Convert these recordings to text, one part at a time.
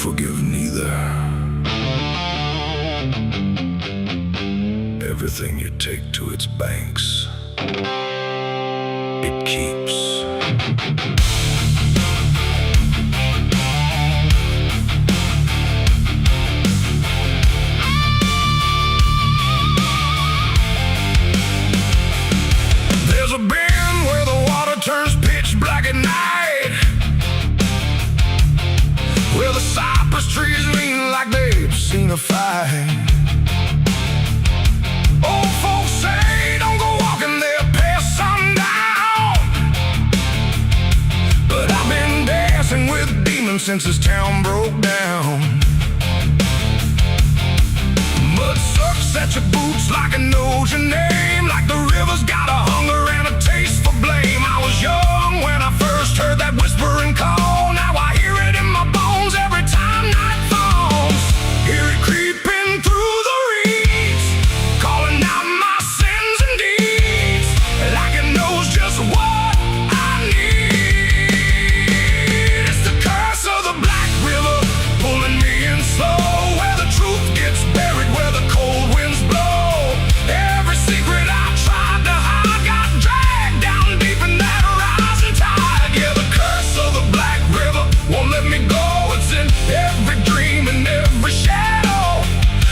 forgive neither. Everything you take to its banks, it keeps. There's a bend where the water turns pitch black at night, where the cypress trees lean like they've seen a fight. Old folks say don't go walking there past sundown, but I've been dancing with demons since this town broke down. Mud sucks at your boots like it knows your name, like the river's got a hunger and a taste for blame. I was young when I first heard that whispering call. Now I hear it in my bones every time night falls. Hear it creeping through the reeds, calling out my sins and deeds, like it knows just what I need. It's the curse of the Black River, pulling me in slow, where the truth gets buried, where the cold winds blow. Every secret I tried to hide got dragged down deep in that rising tide. Yeah, the curse of the Black River won't let me go. It's in every dream and every shadow.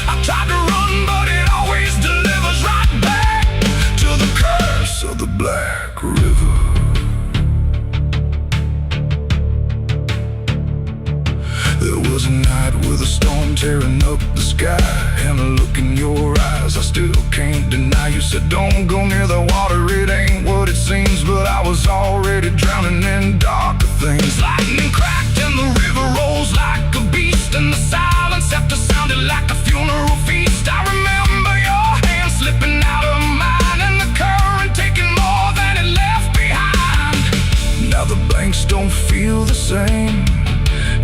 I tried to run, but it always delivers right back to the curse of the Black River. There was a night with a storm tearing up the sky, and a look in your eyes I still can't deny. You said don't go near the water, it ain't what it seems, but I was already drowning in darker things. Lightning cracked and the river rolls like a beast, and the silence after sounded like a funeral feast. I remember your hand slipping out of mine, and the current taking more than it left behind. Now the banks don't feel the same,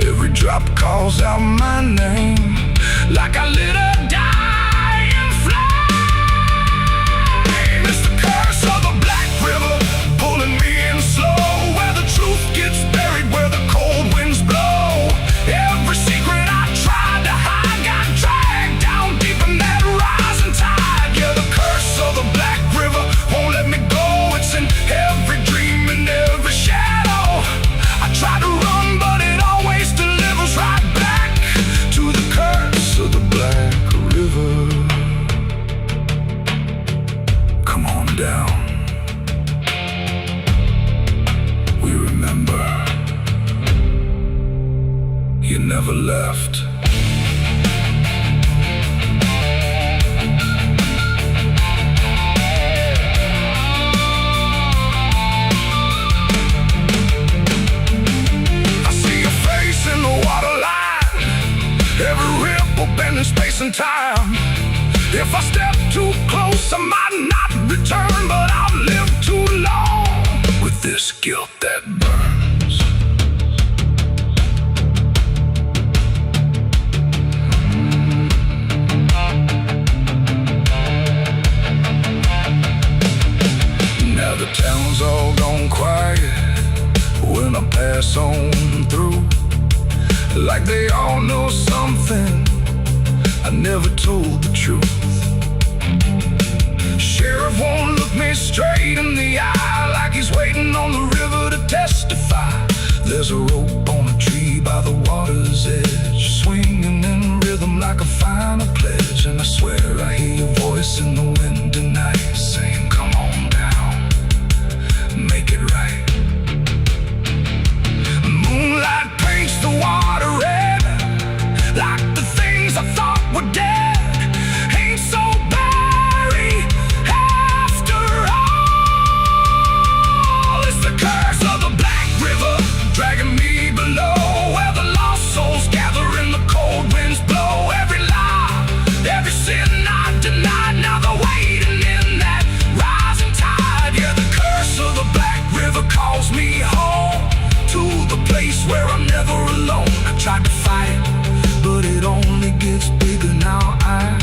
every drop calls out my name, like I lit a dying flame. It's the curse of the Black River, pulling me in slow, where the truth gets buried, where the cold winds blow. Every secret I tried to hide got dragged down deep in that rising tide. Yeah, the curse of the Black River won't let me go. It's in every dream and every shadow. I try to run, but it always delivers right back to the curse of the Black River. Come on down, we remember you never left. I see your face in the waterline, every ripple bending space and time. If I step too close, I might not return, but I've lived too long with this guilt that burns. Now the town's all gone quiet when I pass on through, like they all know something I never told the truth. Sheriff won't look me straight in the eye, like he's waiting on the river to testify. There's a rope on a tree by the water's edge, swinging in rhythm like a final pledge. And I swear I hear your voice in the wind tonight, saying come on down, make it right. Moonlight paints the water red, like the things I thought were dead ain't so buried after all. It's the curse of the Black River, dragging me below, where the lost souls gather and the cold winds blow. Every lie, every sin I denied, now they're waiting in that rising tide. Yeah, the curse of the Black River calls me home, to the place where I'm never alone. I tried to fight, but it only gets bigger. Now I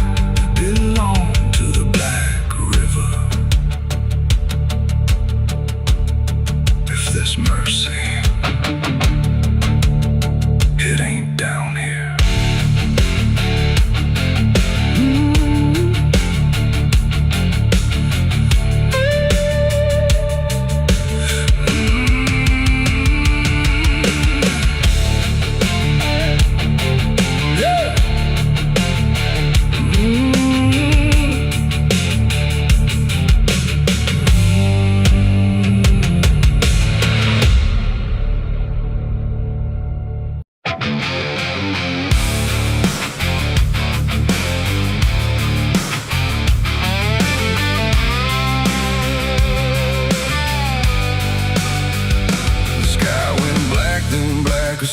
belong to the Black River. If there's mercy, it ain't down here.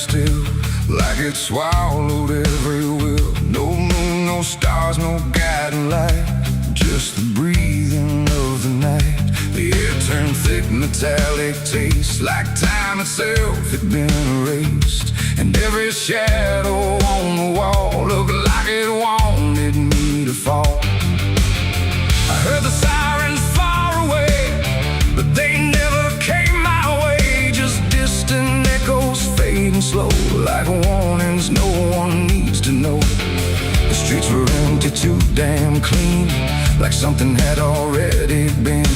still, like it swallowed every will. No moon, no stars, no guiding light, just the breathing of the night. The air turned thick, metallic taste, like time itself had been erased. And every shadow on the wall looked like it wanted me to fall. I heard the sirens far away, but they never came my way. Just distant echoes fading slow, like warnings no one needs to know. The streets were empty, too damn clean, like something had already been.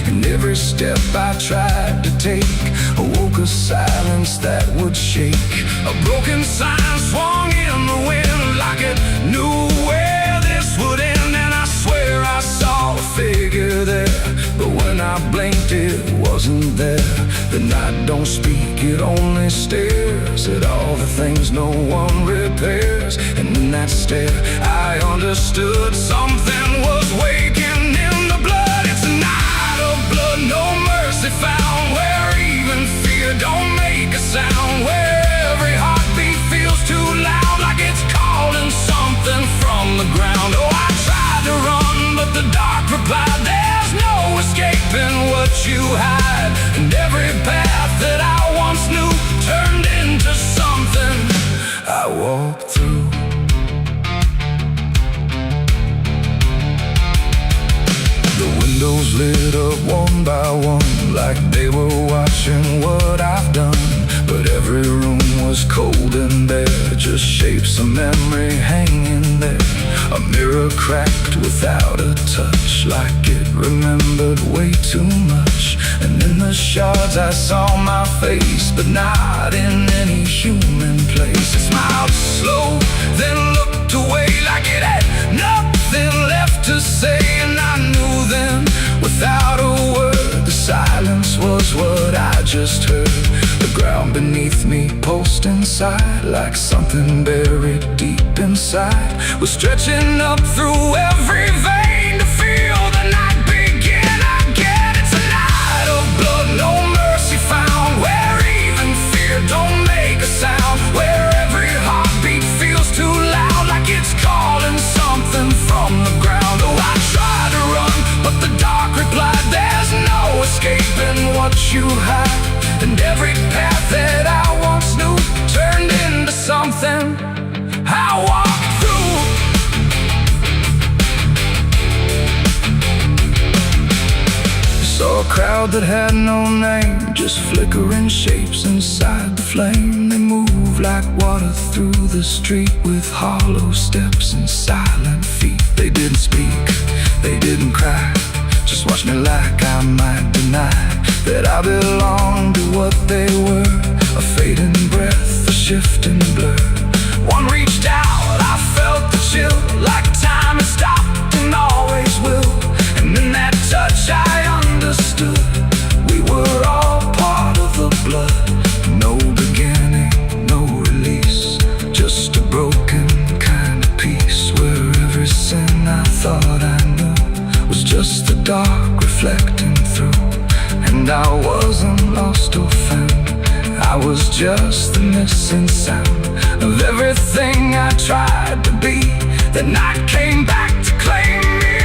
And every step I tried to take awoke a silence that would shake. A broken sign swung in the wind, like it knew where this would end. And I swear I saw a figure there, but when I blinked it wasn't there. The night don't speak, it only stares at all the things no one repairs. And in that stare I understood something was waking in the blood. It's a night of blood, no mercy found, where even fear don't make a sound, where every heartbeat feels too loud, like it's calling something from the ground. Oh, I tried to run, but the dark replied, there's no escaping what you hide. And every path that I once knew turned into something I walked through. The windows lit up one by one, like they were watching what I've done. But every room was cold and bare, just shapes of memory hanging there. A mirror cracked without a touch, like it remembered way too much. And in the shards I saw my face, but not in any human place. It smiled slow, then looked away, like it had nothing left to say. And I knew then, without a word, the silence was what I just heard. The ground beneath me pulsed inside, like something buried deep inside was stretching up through every vein to feel the night begin again. It's a night of blood, no mercy found, where even fear don't make a sound, where every heartbeat feels too loud, like it's calling something from the ground. Oh, I tried to run, but the dark replied, there's no escaping what you hide. And every path that I once knew turned into something I walked through. Saw a crowd that had no name, just flickering shapes inside the flame. They moved like water through the street, with hollow steps and silent feet. They didn't speak, they didn't cry, just watched me like I might deny that I belonged to what they were. A fading breath, a shifting blur. One reached out, I felt the chill, like time had stopped and always will. And in that touch I understood, we were all part of the blood. No beginning, no release, just a broken kind of peace, where every sin I thought I knew was just the dark reflecting through. And I wasn't lost or found, I was just the missing sound of everything I tried to be. The night came back to claim me.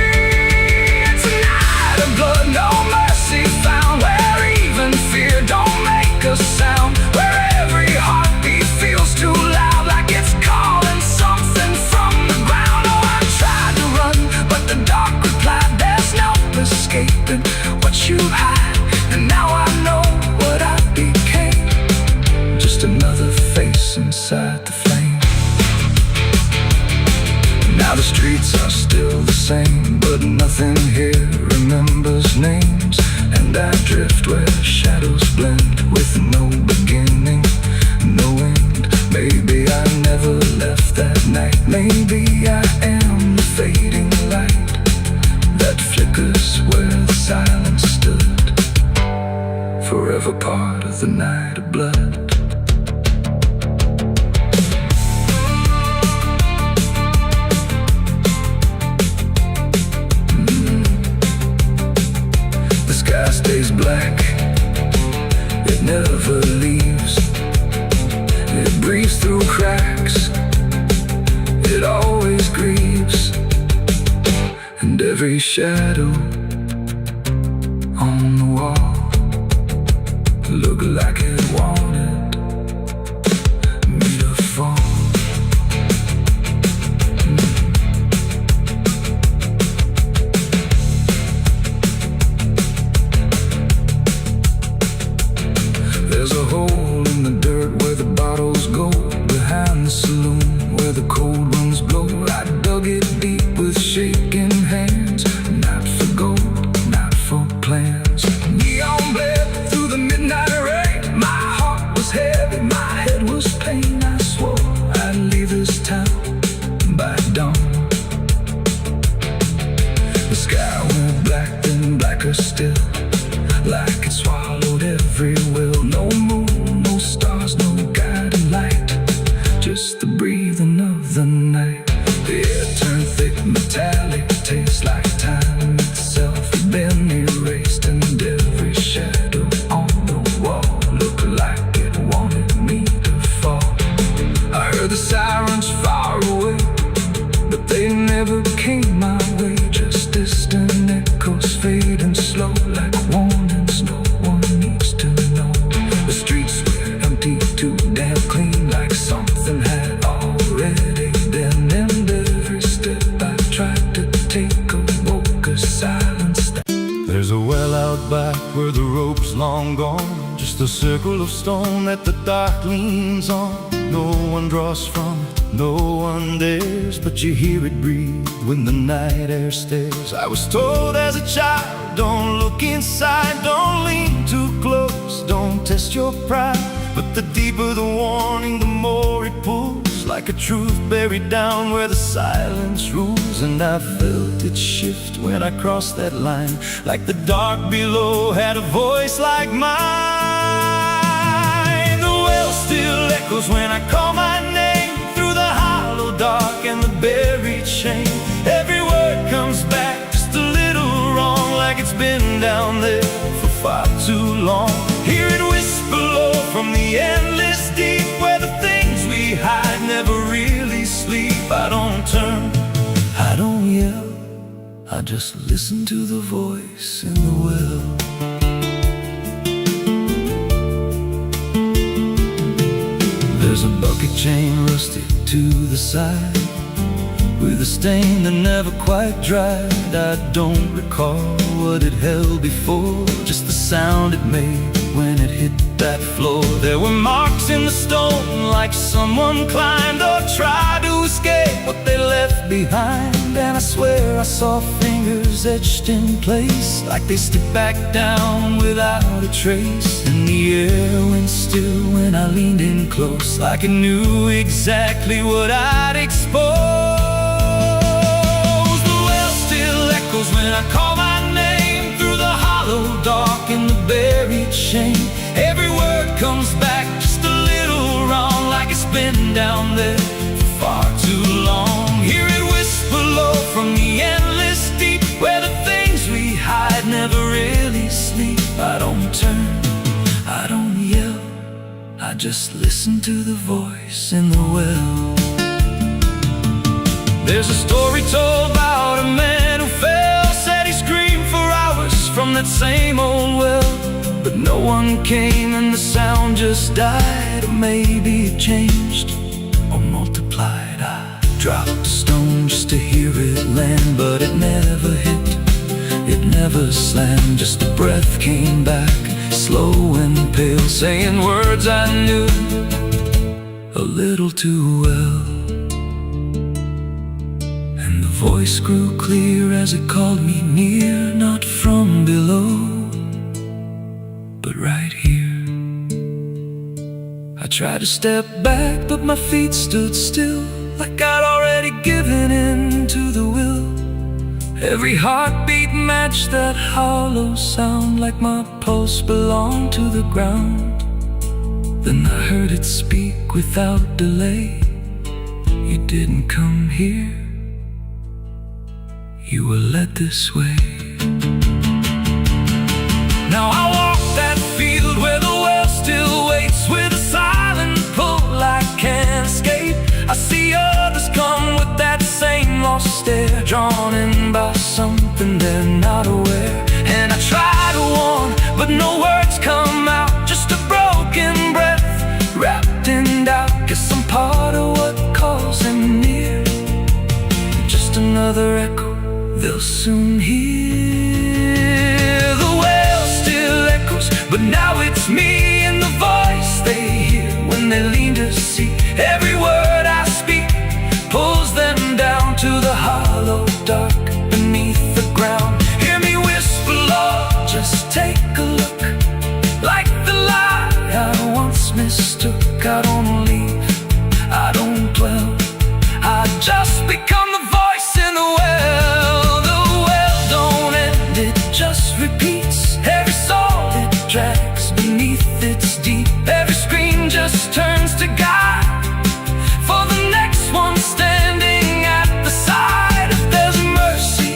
It's a night of blood, no mercy found, where even fear don't make a sound, where every heartbeat feels too loud, like it's calling something from the ground. Oh, I tried to run, but the dark replied, there's no escaping what you hide. And now I know what I became, just another face inside the flame. Now the streets are still the same, but nothing here remembers names. And I drift where shadows blend, with no beginning, no end. Maybe I never left that night, maybe I am the fading light that flickers where the silence stood, forever part of the night of blood. The sky stays black, it never leaves. It peers through cracks. It always grieves, and every shadow on the wall looked like it wanted me to fall. There's a hole in the dirt where the bottles go, behind the saloon where the cold winds blow. I dug it deep with shaking hands, not for gold, not for plans. Neon bled through the midnight rain. My heart was heavy, my head was pain. I swore I'd leave this town by dawn. The sky went black, then blacker still, like it swallowed every will. No moon, no stars, no guiding light, just the breathing of the night. The air turned thick, metallic, tastes like time itself had been erased, and every shadow on the wall looked like it wanted me to fall. I heard the sirens far away, but they never came my way. Just distant echoes fading slow, like warnings no one needs to know. The streets were empty, too damn clean, like something had already been. And every step I tried to take awoke a silence. There's a well out back where the rope's long gone, just a circle of stone that the dark leans on. No one draws from it, no one dares, but you hear it breathe when the night air stares. I was told as a child, don't look inside, don't lean too close, don't test your pride. But the deeper the warning, the more it pulls, like a truth buried down where the silence rules. And I felt it shift when I crossed that line, like the dark below had a voice like mine. The well still echoes when I call my name, through the hollow dark and the buried shame. Every word comes back just a little wrong, like it's been down there for far too long. Hear it whisper low from the endless deep, where the things we hide never really sleep. I don't turn, I don't yell, I just listen to the voice in the well. There's a bucket chain rusted to the side, with a stain that never quite dried. I don't recall what it held before, just the sound it made when it hit that floor. There were marks in the stone, like someone climbed or tried to escape what they left behind. And I swear I saw fingers etched in place, like they slipped back down without a trace. And the air went still when I leaned in close, like it knew exactly what I'd expose. The well still echoes when I call my name, through the hollow dark and the buried shame. Every word comes back just a little wrong, like it's been down there for far too long. Hear it whisper low from the endless deep, where the things we hide never really sleep. I don't turn, I don't yell, I just listen to the voice in the well. There's a story told about a man who fell, said he screamed for hours from that same old well, but no one came and the sound just died. Or maybe it changed or multiplied. I dropped a stone just to hear it land, but it never hit, it never slammed. Just a breath came back, slow and pale, saying words I knew a little too well. And the voice grew clear as it called me near, not from below, but right here. I tried to step back, but my feet stood still, like I'd already given in to the will. Every heartbeat matched that hollow sound, like my pulse belonged to the ground. Then I heard it speak without delay. You didn't come here, you were led this way. Now I walk that field where the well still waits, with a silent pull like candy. they're not aware. And I try to warn, but no words come out, just a broken breath wrapped in doubt. Guess I'm part of what calls them near, just another echo they'll soon hear. The well still echoes, but now it's me and the voice they hear when they lean to see. Every word I speak pulls them down to the hollow dark beneath the ground. Hear me whisper, Lord, just take a look. Like the lie I once mistook, I don't leave, I don't dwell, I just become the voice in the well. The well don't end, it just repeats. Every soul it drags beneath its deep. Every scream just turns to guide for the next one standing at the side. If there's mercy,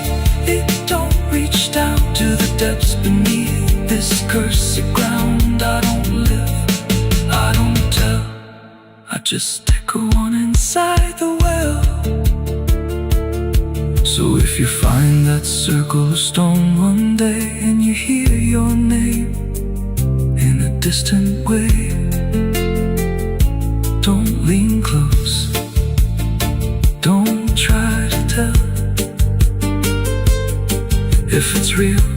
it don't reach down to the depths beneath this cursed ground. I don't live, I don't tell, I just echo on inside the well. So if you find that circle of stone one day and you hear your name in a distant way, don't lean close, don't try to tell if it's real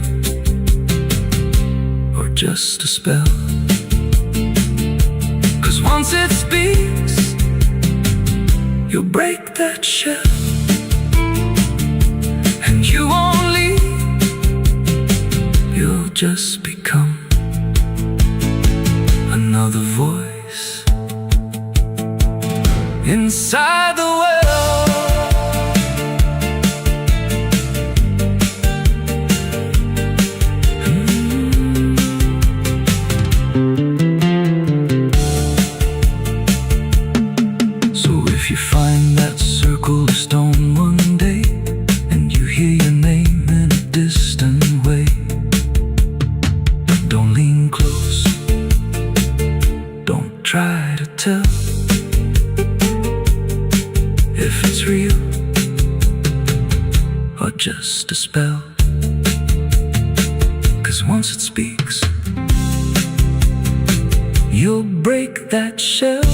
or just a spell. 'Cause once it speaks, you'll break that shell, and you won't leave, you'll just become another voice inside the well. So if you find that circle of stone one day and you hear your name in a distant way, don't lean close, don't try to tell if it's real or just a spell. 'Cause once it speaks, you'll break that shell,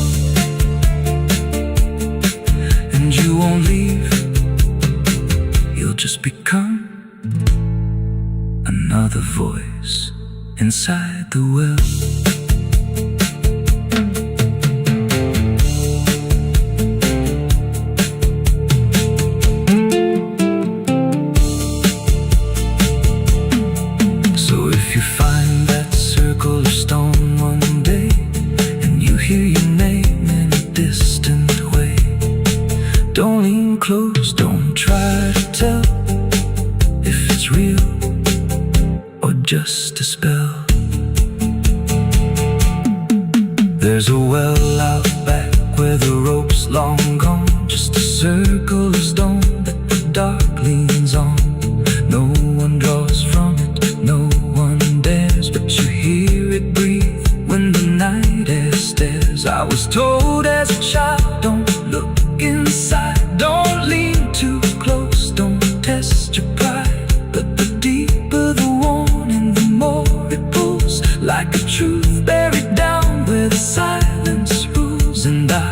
and you won't leave, you'll just become another voice inside the well. Close, don't try to tell if it's real or just a spell. There's a well out back where the rope's long gone, just a circle of stone that the dark leans on. No one draws from it, no one dares, but you hear it breathe when the night air stares. I was told as a child, don't look inside, don't lean too close, don't test your pride. But the deeper the warning, the more it pulls, like a truth buried down where the silence rules. And I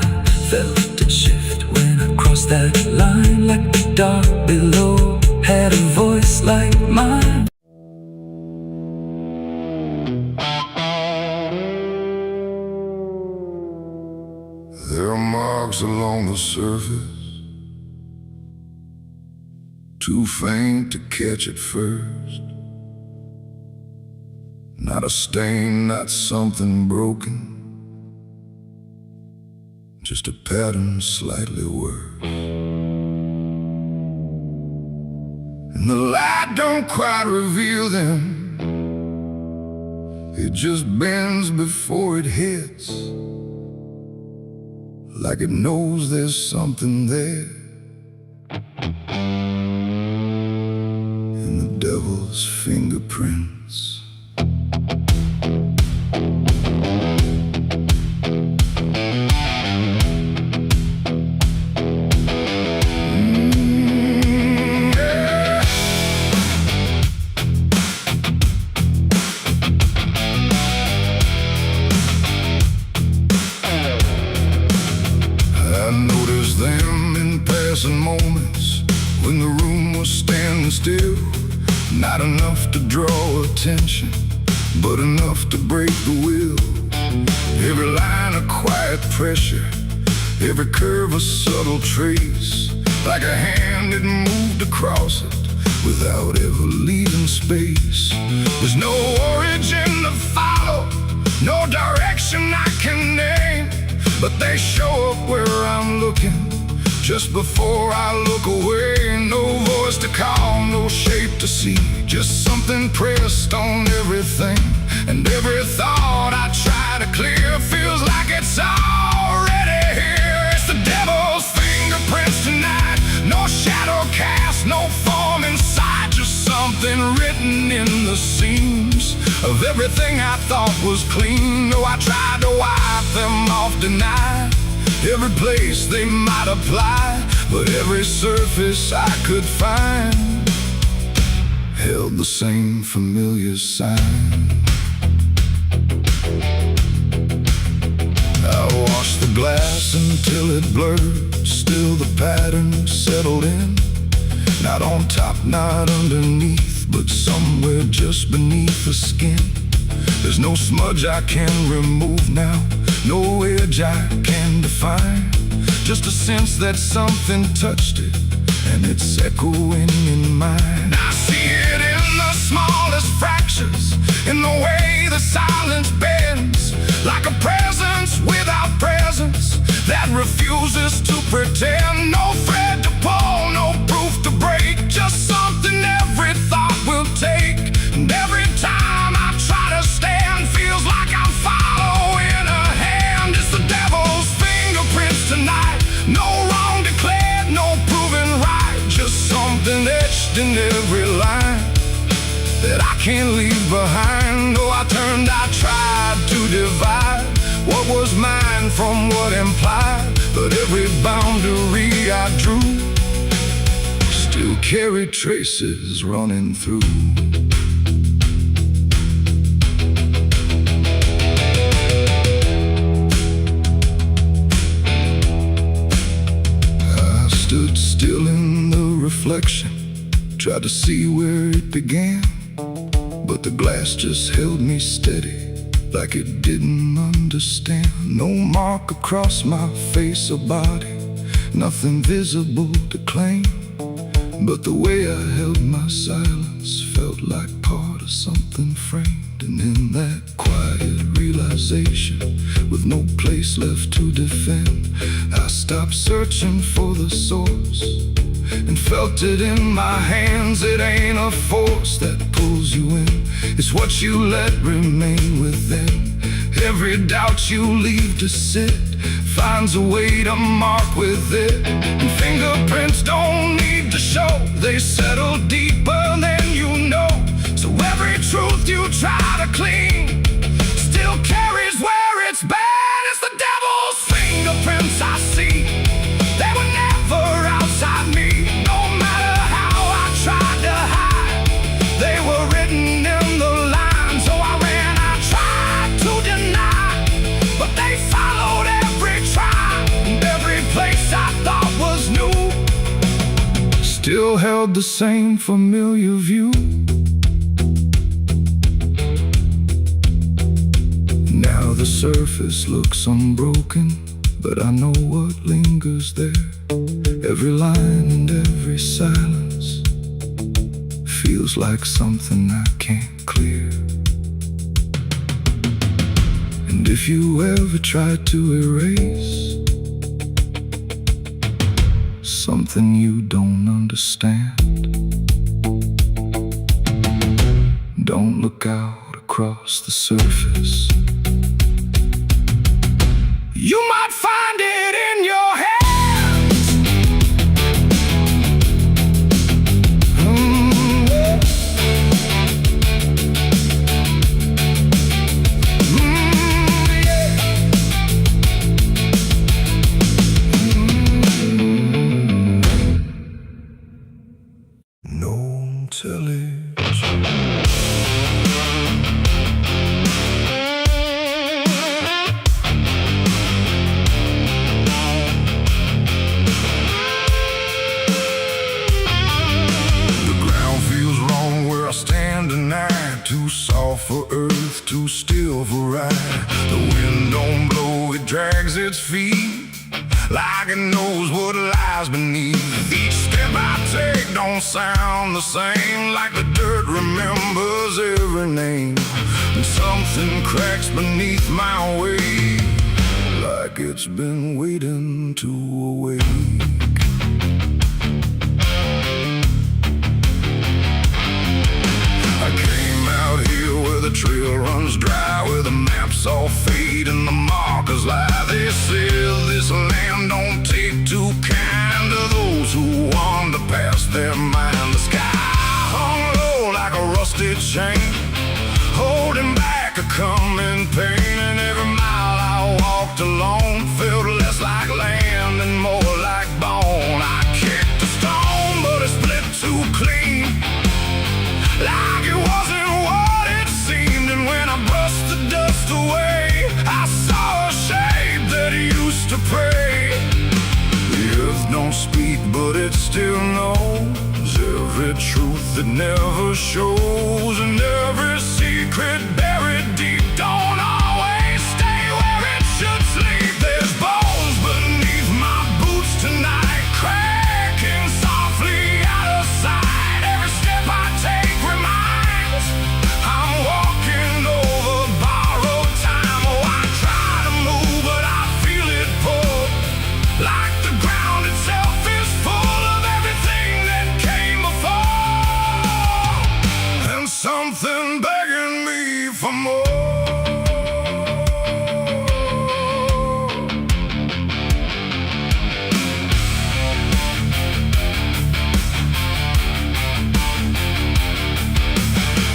felt it shift when I crossed that line, like the dark below had a voice like mine. There are marks along the surface, too faint to catch at first. Not a stain, not something broken, just a pattern slightly worse. And the light don't quite reveal them, it just bends before it hits, like it knows there's something there. And the devil's fingerprints. I noticed them in passing moments when the room was standing still. Not enough to draw attention, but enough to break the will. Every line a quiet pressure, every curve a subtle trace, like a hand that moved across it without ever leaving space. There's no origin to follow, no direction I can name, but they show up where I'm looking, just before I look away. No voice to call, no shape to see, just something pressed on everything. And every thought I try to clear feels like it's already here. It's the devil's fingerprints tonight, no shadow cast, no form inside, just something written in the seams of everything I thought was clean. No, I tried to wipe them off, deny every place they might apply, but every surface I could find held the same familiar sign. I washed the glass until it blurred, still the pattern settled in. Not on top, not underneath, but somewhere just beneath the skin. There's no smudge I can remove now, no edge I can define, just a sense that something touched it, and it's echoing in mine. I see it in the smallest fractures, in the way the silence bends, like a presence without presence that refuses to pretend. No thread to pull, no proof to break, just something every thought will take. And every time I try to stand, feels like I'm following a hand. It's the devil's fingerprints tonight, no wrong declared, no proven right, just something etched in every line that I can't leave behind. Oh, I tried to divide what was mine from what implied, but every boundary I drew still carried traces running through. I stood still in the reflection, tried to see where it began, but the glass just held me steady, like it didn't understand. No mark across my face or body, nothing visible to claim, but the way I held my silence felt like part of something framed. And in that quiet realization, with no place left to defend, I stopped searching for the source and felt it in my hands. It ain't a force that pulls you in, it's what you let remain within. Every doubt you leave to sit finds a way to mark with it. And fingerprints don't need to show, they settle deeper than you know. So every truth you try to clean still carries where it's been. It's the devil's fingerprints I see, they were never outside me. No matter how I tried to hide, they were written in the line. So I ran, I tried to deny, but they followed every try. And every place I thought was new still held the same familiar view. Now the surface looks unbroken, but I know what lingers there. Every line and every silence feels like something I can't clear. And if you ever try to erase something you don't understand, don't look out across the surface. You might find it in your hands. No television. drags its feet, like it knows what lies beneath. Each step I take don't sound the same, like the dirt remembers every name. And something cracks beneath my weight, like it's been waiting to awake. I came out here where the trail runs dry, where the maps all fade and the markers lie. They said this land don't take too kind to those who wander past their mind. The sky hung low like a rusted chain, holding back a coming pain. And every mile I walked alone felt less like land and more like bone. I kicked a stone, but it split too clean, like it wasn't what it seemed. And when I brushed the dust away, I saw a shape that used to pray. The earth don't speak, but it still knows every truth that never shows, and every secret buried deep don't always stay where it should sleep. There's bones beneath my boots tonight, cracking softly out of sight. Every step I take reminds I'm walking over borrowed time. Oh, I try to move, but I feel it pull, like the ground itself is full of everything that came before, and something begging me for more.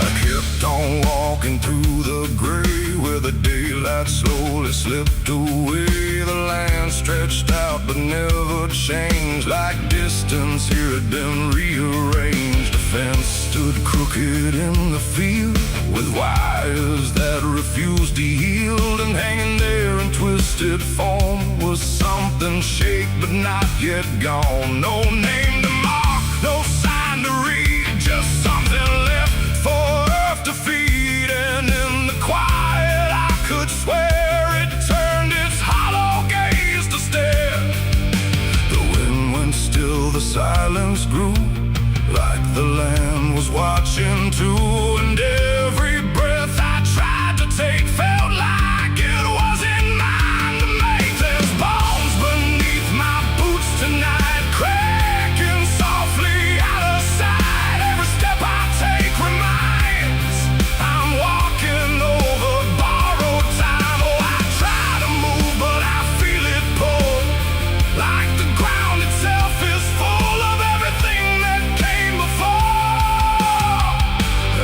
I kept on walking through the gray, where the daylight slowly slipped away. The land stretched out but never changed, like distance here had been rearranged. A fence stood crooked in the field, with wires that refused to yield. And hanging there in twisted form was something shaped but not yet gone. No name to mark, no sign to read, just something left for earth to feed. And in the quiet I could swear it turned its hollow gaze to stare. The wind went still, the silence grew, like the land was watching too. And every breath I tried to take felt like it wasn't mine to make. There's bones beneath my boots tonight, cracking softly out of sight. Every step I take reminds I'm walking over borrowed time. Oh, I try to move, but I feel it pull, like the ground itself is full of everything that came before,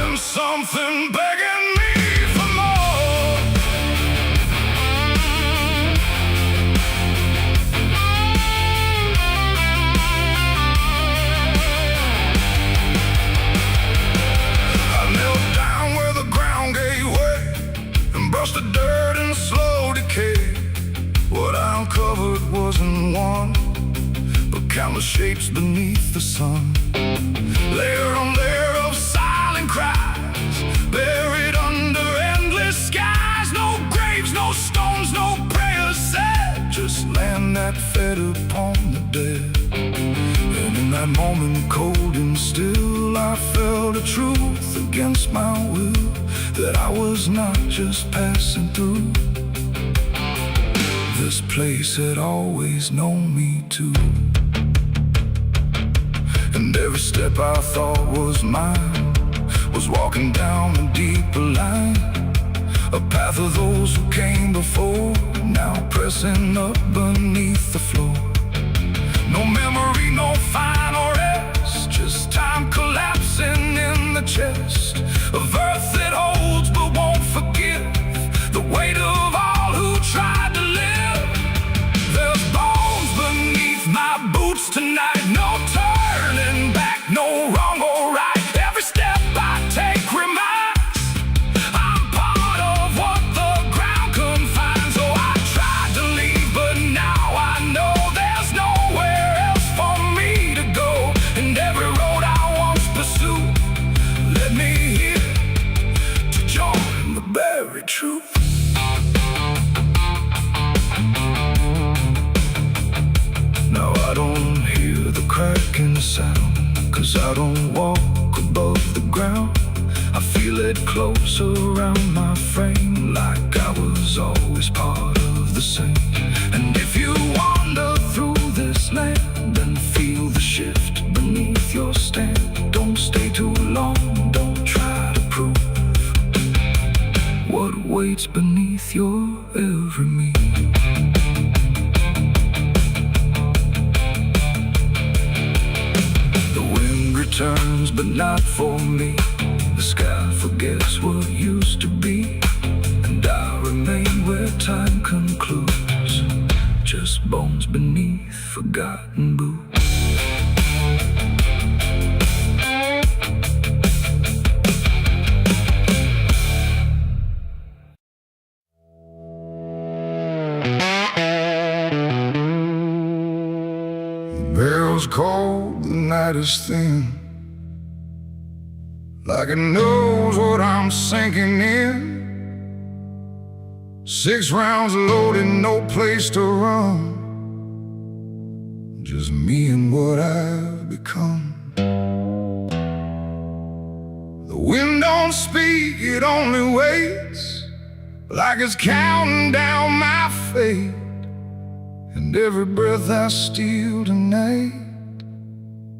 and something begging me for more. I knelt down where the ground gave way and brushed the dirt in slow decay. What I uncovered wasn't one, but countless shapes beneath the sun. Layer on layer of silent cries, buried under endless skies. No graves, no stones, no prayers said, just land that fed upon the dead. And in that moment, cold and still, I felt a truth against my will, that I was not just passing through. This place had always known me too. And every step I thought was mine was walking down a deeper line, a path of those who came before, now pressing up beneath the floor. No memory, no final rest, just time collapsing in the chest of earth that holds but won't forgive the weight of all who tried to live. There's bones beneath my boots tonight, no turning back, no wrong or right. Every step I take reminds I'm part of what the ground confines. So I tried to leave, but now I know there's nowhere else for me to go. And every road I once pursued led me here to join the buried truth. sound, 'cause I don't walk above the ground. I feel it close around my frame, like I was always part of the same. And if you wander through this land and feel the shift beneath your stand, don't stay too long, don't try to prove what waits beneath your every move. The wind returns, but not for me. The sky forgets what used to be, and I remain where time concludes, just bones beneath forgotten boots. The bell's cold, the night is thin, like it knows what I'm sinking in. 6 rounds loaded, no place to run, just me and what I've become. The wind don't speak, it only waits, like it's counting down my fate. And every breath I steal tonight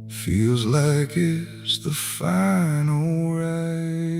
feels like it's the final ride.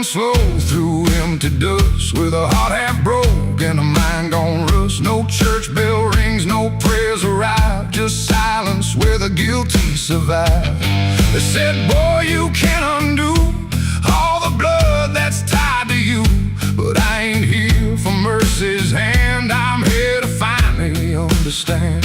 Slow through empty dust, with a heart half broke and a mind gone rust. No church bell rings, no prayers arrive, just silence where the guilty survive. They said, boy, you can't undo all the blood that's tied to you. But I ain't here for mercy's hand, I'm here to finally understand.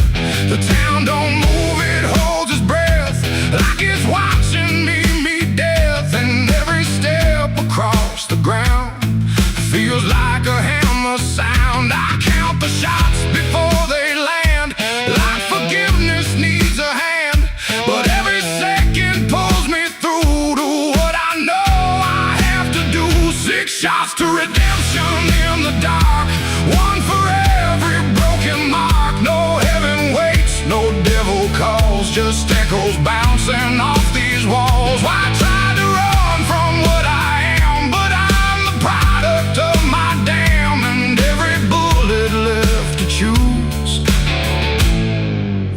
The town don't move, it holds its breath, like it's watching me meet death. And every step across the ground feels like a hammer sound. I count the shots before they land, like forgiveness needs a hand. But every second pulls me through to what I know I have to do. 6 shots to redemption in the dark, one for every broken mark. No heaven waits, no devil calls, just echoes bouncing off these walls. Why try to run from what I am? But I'm the product of my damn, and every bullet left to choose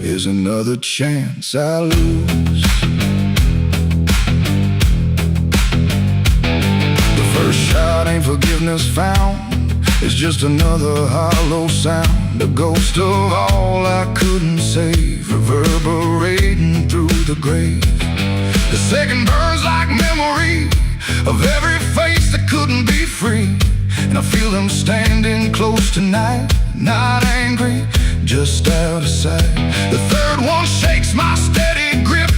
is another chance I lose. The first shot ain't forgiveness found, it's just another hollow sound, a ghost of all I couldn't save, reverberating through the grave. The second burns like memory of every face that couldn't be free, and I feel them standing close tonight, not angry, just out of sight. The third one shakes my steady grip,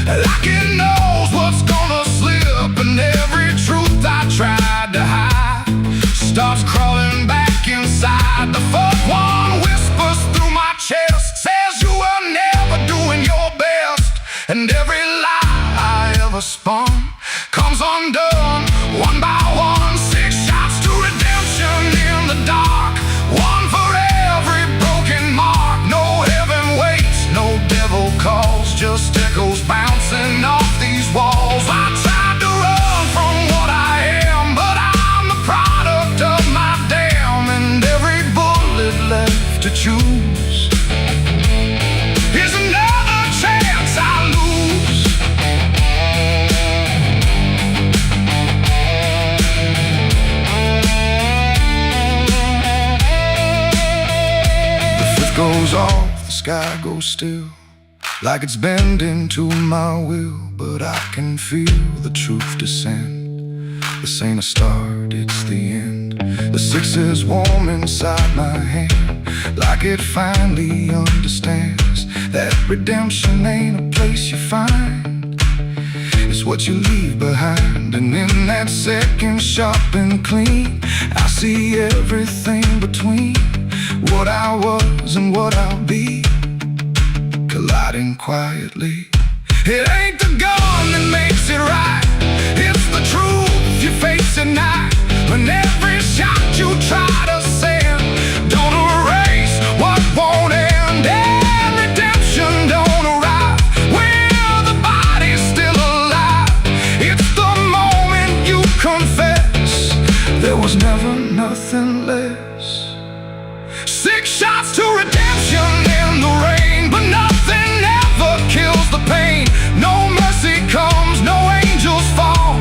like it knows what's gonna slip, and every truth I tried to hide starts crawling back inside. The fourth one whispers through my chest, says you were never doing your best, and every lie I ever spun comes undone, one by one. 6 shots to redemption in the dark, one for every broken mark. No heaven waits, no devil calls, just echoes bouncing off these walls. I tried to run from what I am, but I'm the product of my damn, and every bullet left to choose is another chance I lose. The fifth goes off, the sky goes still, like it's bending to my will, but I can feel the truth descend. This ain't a start, it's the end. The 6 is warm inside my hand, like it finally understands that redemption ain't a place you find, it's what you leave behind. And in that second, sharp and clean, I see everything between what I was and what I'll be, colliding quietly. It ain't the gun that makes it right, it's the truth you face at night. When every shot you try to send don't erase what won't end, and redemption don't arrive when the body's still alive. It's the moment you confess there was never nothing less. 6 shots to redemption in the rain, but nothing ever kills the pain. No mercy comes, no angels fall,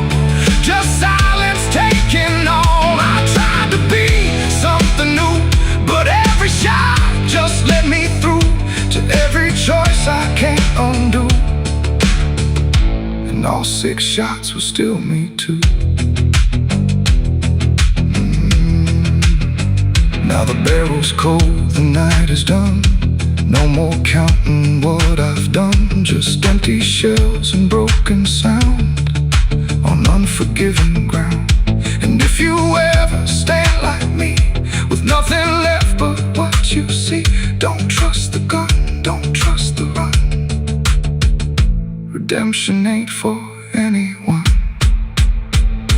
just silence taking all. I tried to be something new, but every shot just let me through to every choice I can't undo. And all 6 shots were still me too. Now the barrel's cold, the night is done. No more counting what I've done, just empty shells and broken sound on unforgiving ground. And if you ever stand like me, with nothing left but what you see, don't trust the gun, don't trust the run. Redemption ain't for anyone.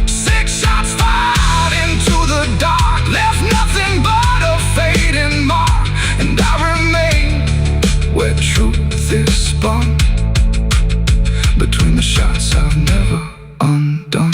6 shots fired into the dark, left nothing but a fading mark. And I remain where truth is spun, between the shots I've never undone.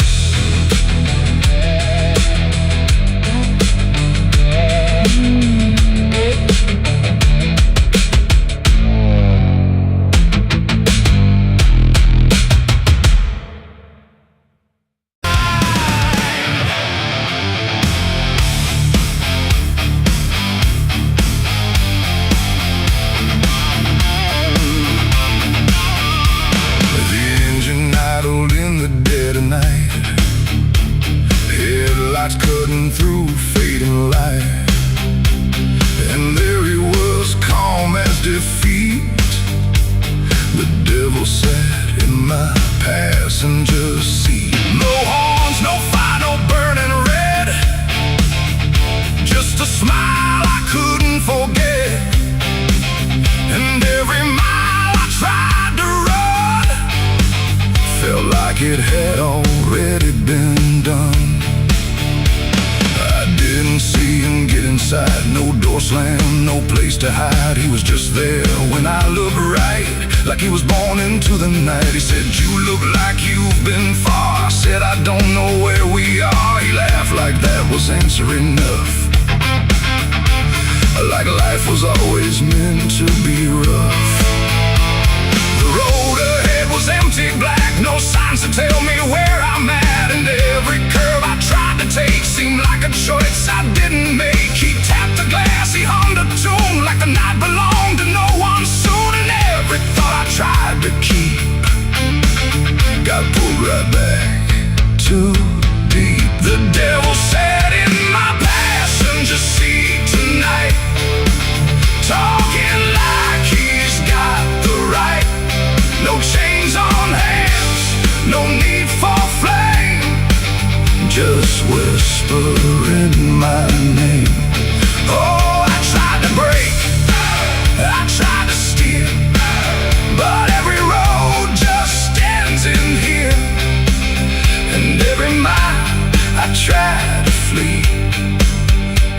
Headlights cutting through fading light, and there he was, calm as defeat. The devil sat in my passenger seat. No horns, no fire, no burning red, just a smile I couldn't forget. And every mile I tried to run felt like it had already been done. I didn't see him get inside, no door slam, no place to hide. He was just there when I looked right, like he was born into the night. He said, "You look like you've been far." I said, "I don't know where we are." He laughed like that was answer enough, like life was always meant to be rough. The road ahead was empty, black, no signs to tell me where I'm at. And every curve I tried to take seemed like a choice I didn't make. He tapped the glass, he hummed a tune like the night belonged to no one soon. And every thought I tried to keep got pulled right back too deep. The devil sat in my passenger seat tonight, talking like he's got the right. No chains on hands, no need for flame, just whispering my name. Oh, I tried to break, I tried to steer, but every road just ends in here. And every mile I tried to flee,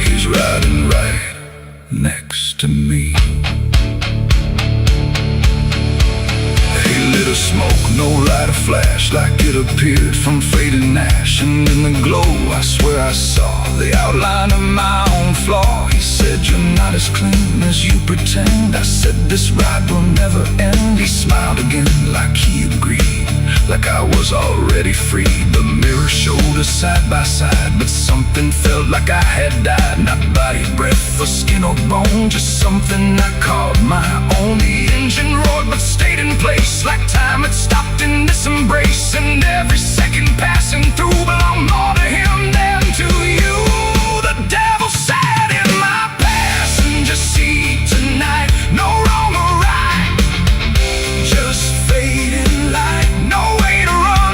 he's riding right next to me. He lit a smoke, no light, a flash, like it appeared from fading ash. And in the glow I swear I saw the outline of my own flaw. He said, "You're not as clean as you pretend." I said, "This ride will never end." He smiled again like he agreed, like I was already free. The mirror showed us side by side, but something felt like I had died. Not body, breath, or skin or bone, just something I called my own. The engine roared but stayed in place, like time had stopped in this embrace. And every second passing through belonged more to him than to you. The devil sat in my passenger seat tonight, no wrong or right, just fading light. No way to run,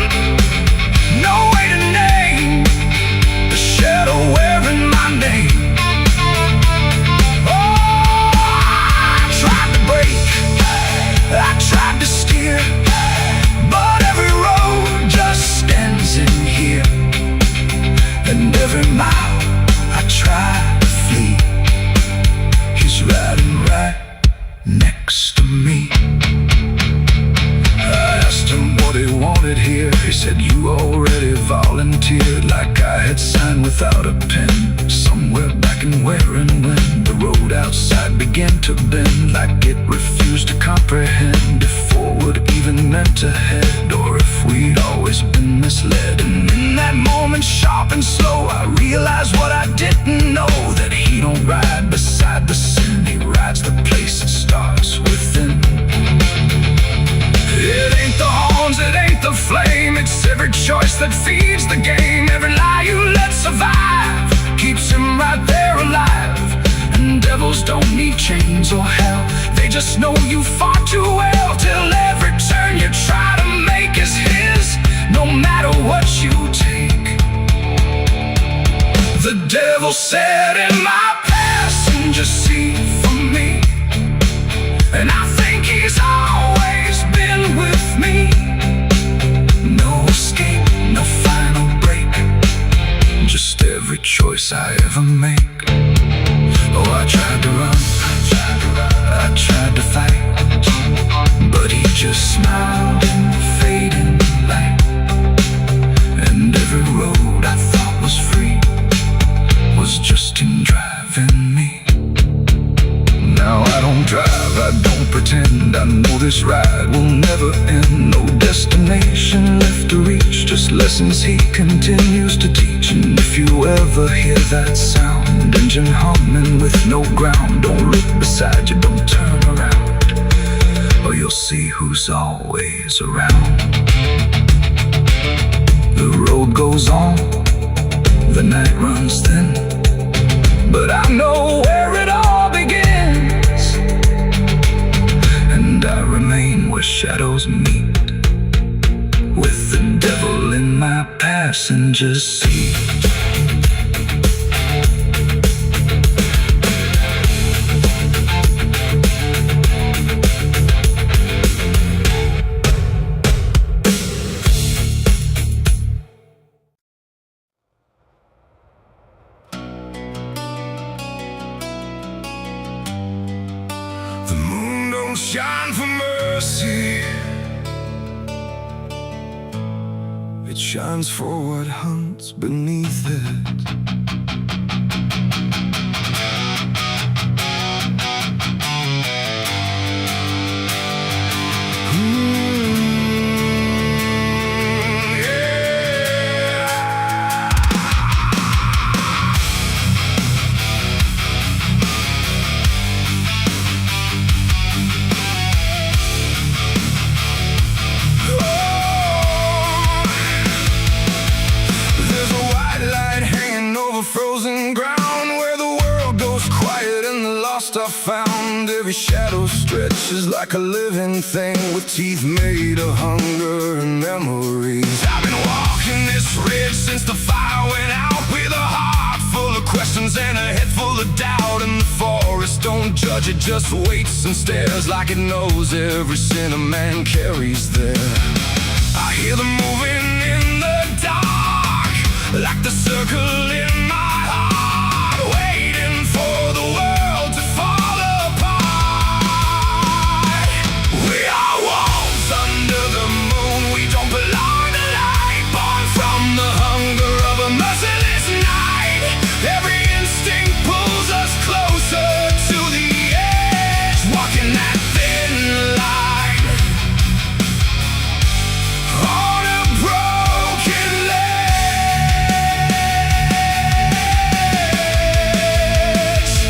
here. He said you already volunteered, like I had signed without a pen. Somewhere back in where and when the road outside began to bend, like it refused to comprehend if forward even meant to head, or if we'd always been misled. And in that moment, sharp and slow, I realized what I didn't know, that he don't ride beside the sin, he rides the place that starts within. It ain't the horns, it ain't the flame, it's every choice that feeds the game. Every lie you let survive keeps him right there alive. And devils don't need chains or hell, they just know you far too well, till every turn you try to make is his, no matter what you take. The devil sat in my passenger seat for me, and I think he's always been with me. No escape, no final break, just every choice I ever make. Oh, I tried to run, I tried to fight, but he just smiled in the fading light. And every road I thought was free was just him driving me. Now I don't drive, I don't pretend, I know this ride will never end. No destination left to reach, just lessons he continues to teach. And if you ever hear that sound, engine humming with no ground, don't look beside you, don't turn around, or you'll see who's always around. The road goes on, the night runs thin, but I know where it all begins, and I remain where shadows meet, with the devil in my passenger seat. The moon don't shine for mercy, it shines for what hunts beneath it. Frozen ground where the world goes quiet and the lost are found. Every shadow stretches like a living thing, with teeth made of hunger and memories. I've been walking this ridge since the fire went out, with a heart full of questions and a head full of doubt. And the forest don't judge, it just waits and stares, like it knows every sin a man carries there. I hear them moving in the dark, like the circle in my heart, waiting for the world to fall apart. We are wolves under the moon, we don't belong to light, born from the hunger of a merciless night. Every instinct pulls us closer to the edge, walking that thin line on a broken ledge.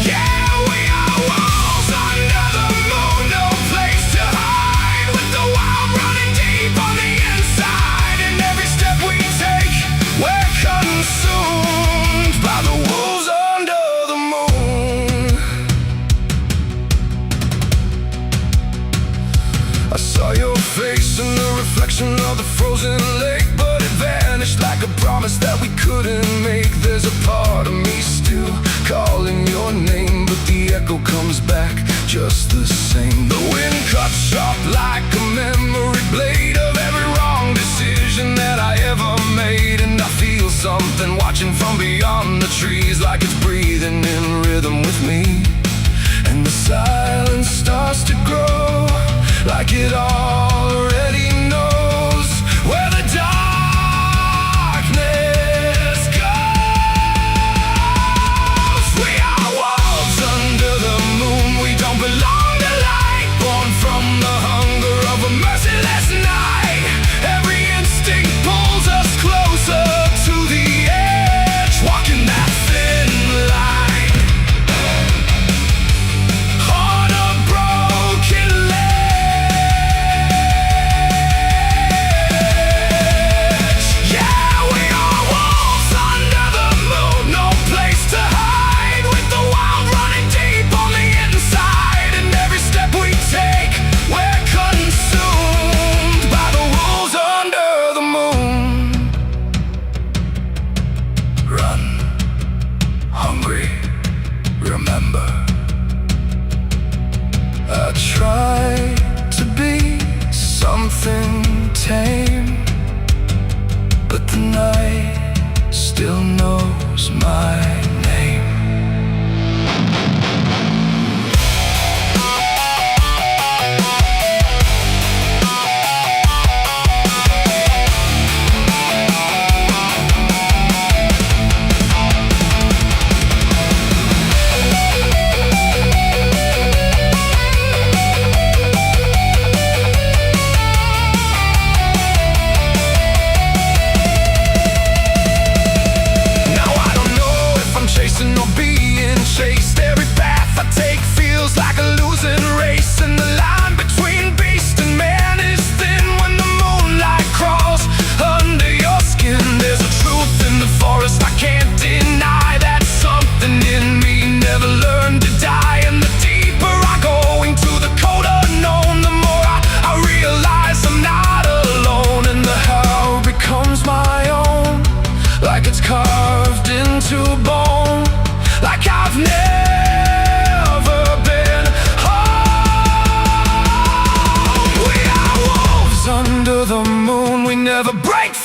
Yeah, we are wolves under the moon, no place to hide, with the wild running deep on the inside. And every step we take, we're consumed by the wolves under the moon. I saw your face in the reflection of the frozen lake, but it vanished like a promise that we couldn't make. There's a part of me still calling your name, but the echo comes back just the same. The wind cuts sharp like a memory blade of every wrong decision that I ever made. And I feel something watching from beyond the trees, like it's breathing in rhythm with me. And the silence starts to grow, like it already knows where the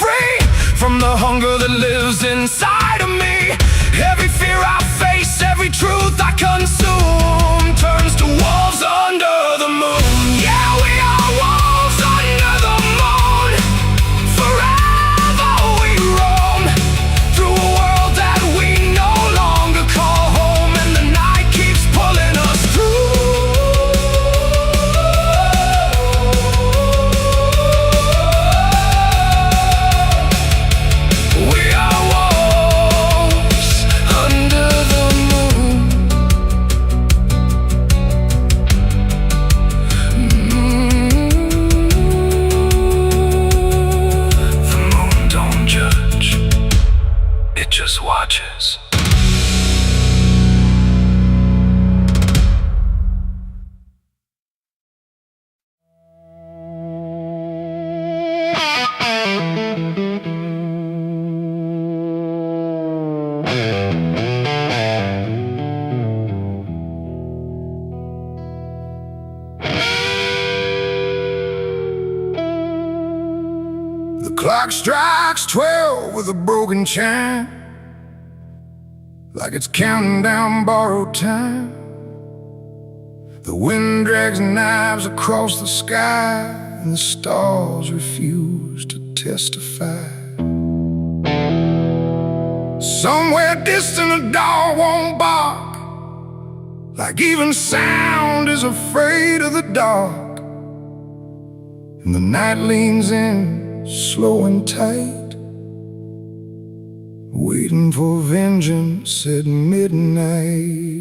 free from the hunger that lives inside of me. Every fear I face, every truth I consume turns to wolves under the moon. Yeah, we are wolves under the moon. Forever we roam through a world that we no longer call home, and the night keeps pulling us through. We are wolves under the moon. The moon don't judge, it just watches. The clock strikes 12 with a broken chime, like it's counting down borrowed time. The wind drags knives across the sky, and the stars refuse to testify. Somewhere distant a dog won't bark, like even sound is afraid of the dark. And the night leans in, slow and tight, waiting for vengeance at midnight.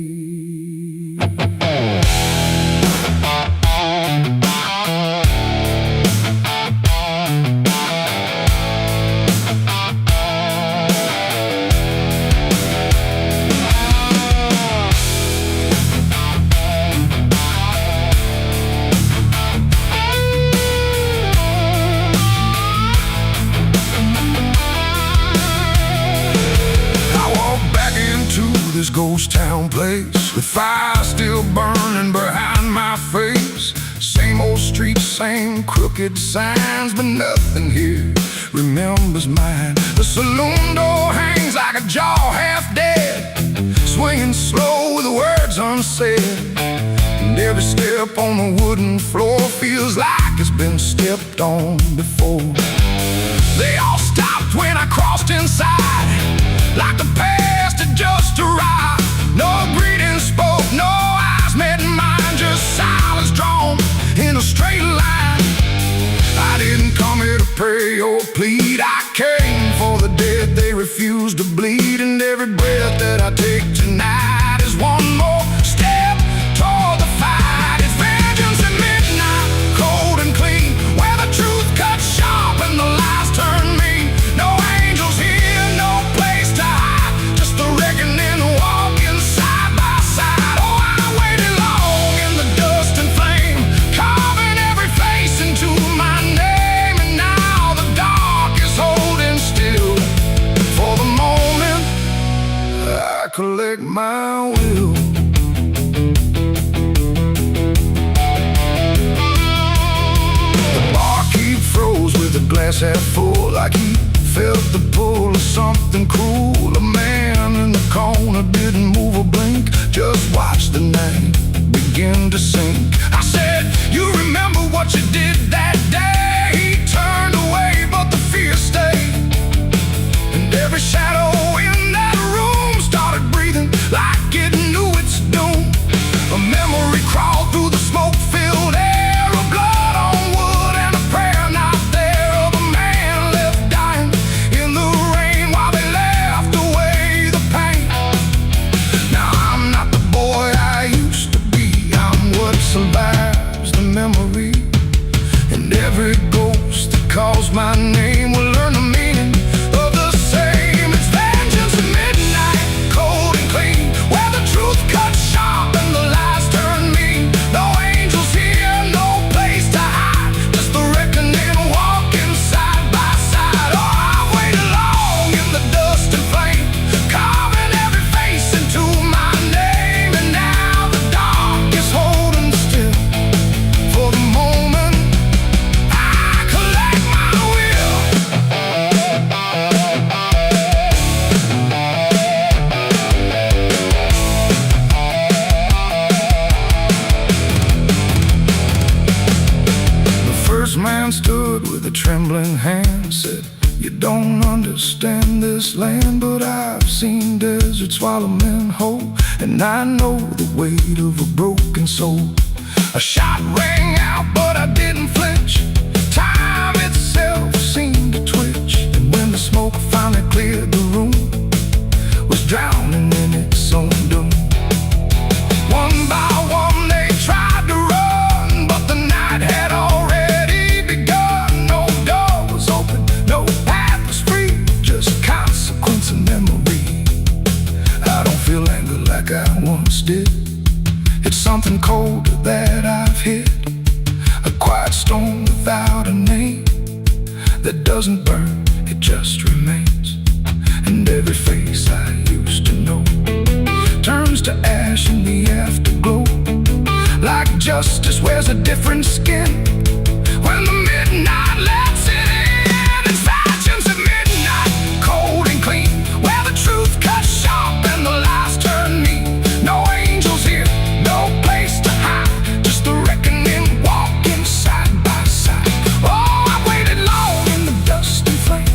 This ghost town place, with fire still burning behind my face. Same old streets, same crooked signs, but nothing here remembers mine. The saloon door hangs like a jaw half dead, swinging slow with the words unsaid. And every step on the wooden floor feels like it's been stepped on before. They all stopped when I crossed inside, like the past had just arrived. No greeting spoke, no eyes met mine, just silence drawn in a straight line. I didn't come here to pray or plead, I came for the dead they refuse to bleed. And every breath that I take tonight is one more step toward the fight. It's vengeance at midnight, cold and clean, where the truth cuts sharp and the lies turn mean. No angels here, no place to hide, just the reckoning walking side by side. Oh, I waited long in the dust and flame, carving every face into my name. And now the dark is holding still. For the moment, I collect my will. The barkeep froze with the glass half full, like he felt the pull of something cruel. A man in the corner didn't move a blink, just watched the night begin to sink. I said, you remember what you did that day? He turned away, but the fear stayed. And every shadow in that room started breathing like it knew its doom. A memory crawled through the smoke-filled air, of blood on wood and a prayer not there, of a man left dying in the rain while they left away the pain. Now I'm not the boy I used to be, I'm what survives the memory. And every said, "You don't understand this land, but I've seen deserts swallow men whole, and I know the weight of a broken soul." A shot rang out, but I didn't flinch. Time itself seemed to twitch, and when the smoke finally cleared the room, was drowning in its own doom. One by one they tried to run, but the night had already begun. No door was open, no path was free, just consequence and memory. I don't feel anger like I once did. It's something colder that I've hit, a quiet storm without a name, that doesn't burn, it just remains. And every face I used to know turns to ash in the afterglow, like justice wears a different skin when the midnight lets it in. It's factions at midnight, cold and clean, where the truth cuts sharp and the lies turn mean. No angels here, no place to hide, just the reckoning walking side by side. Oh, I waited long in the dust and flame,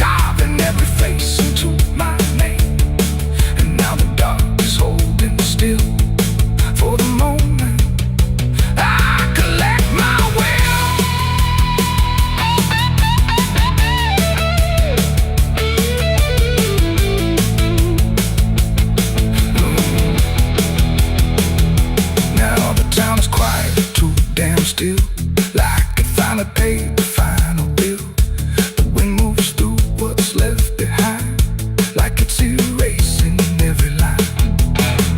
carving every face into my name. And now the dark is holding still for the moment I collect my will. Now the town is quiet, too damn still, like it finally paid the final bill. The wind moves through what's left behind, like it's erasing every line.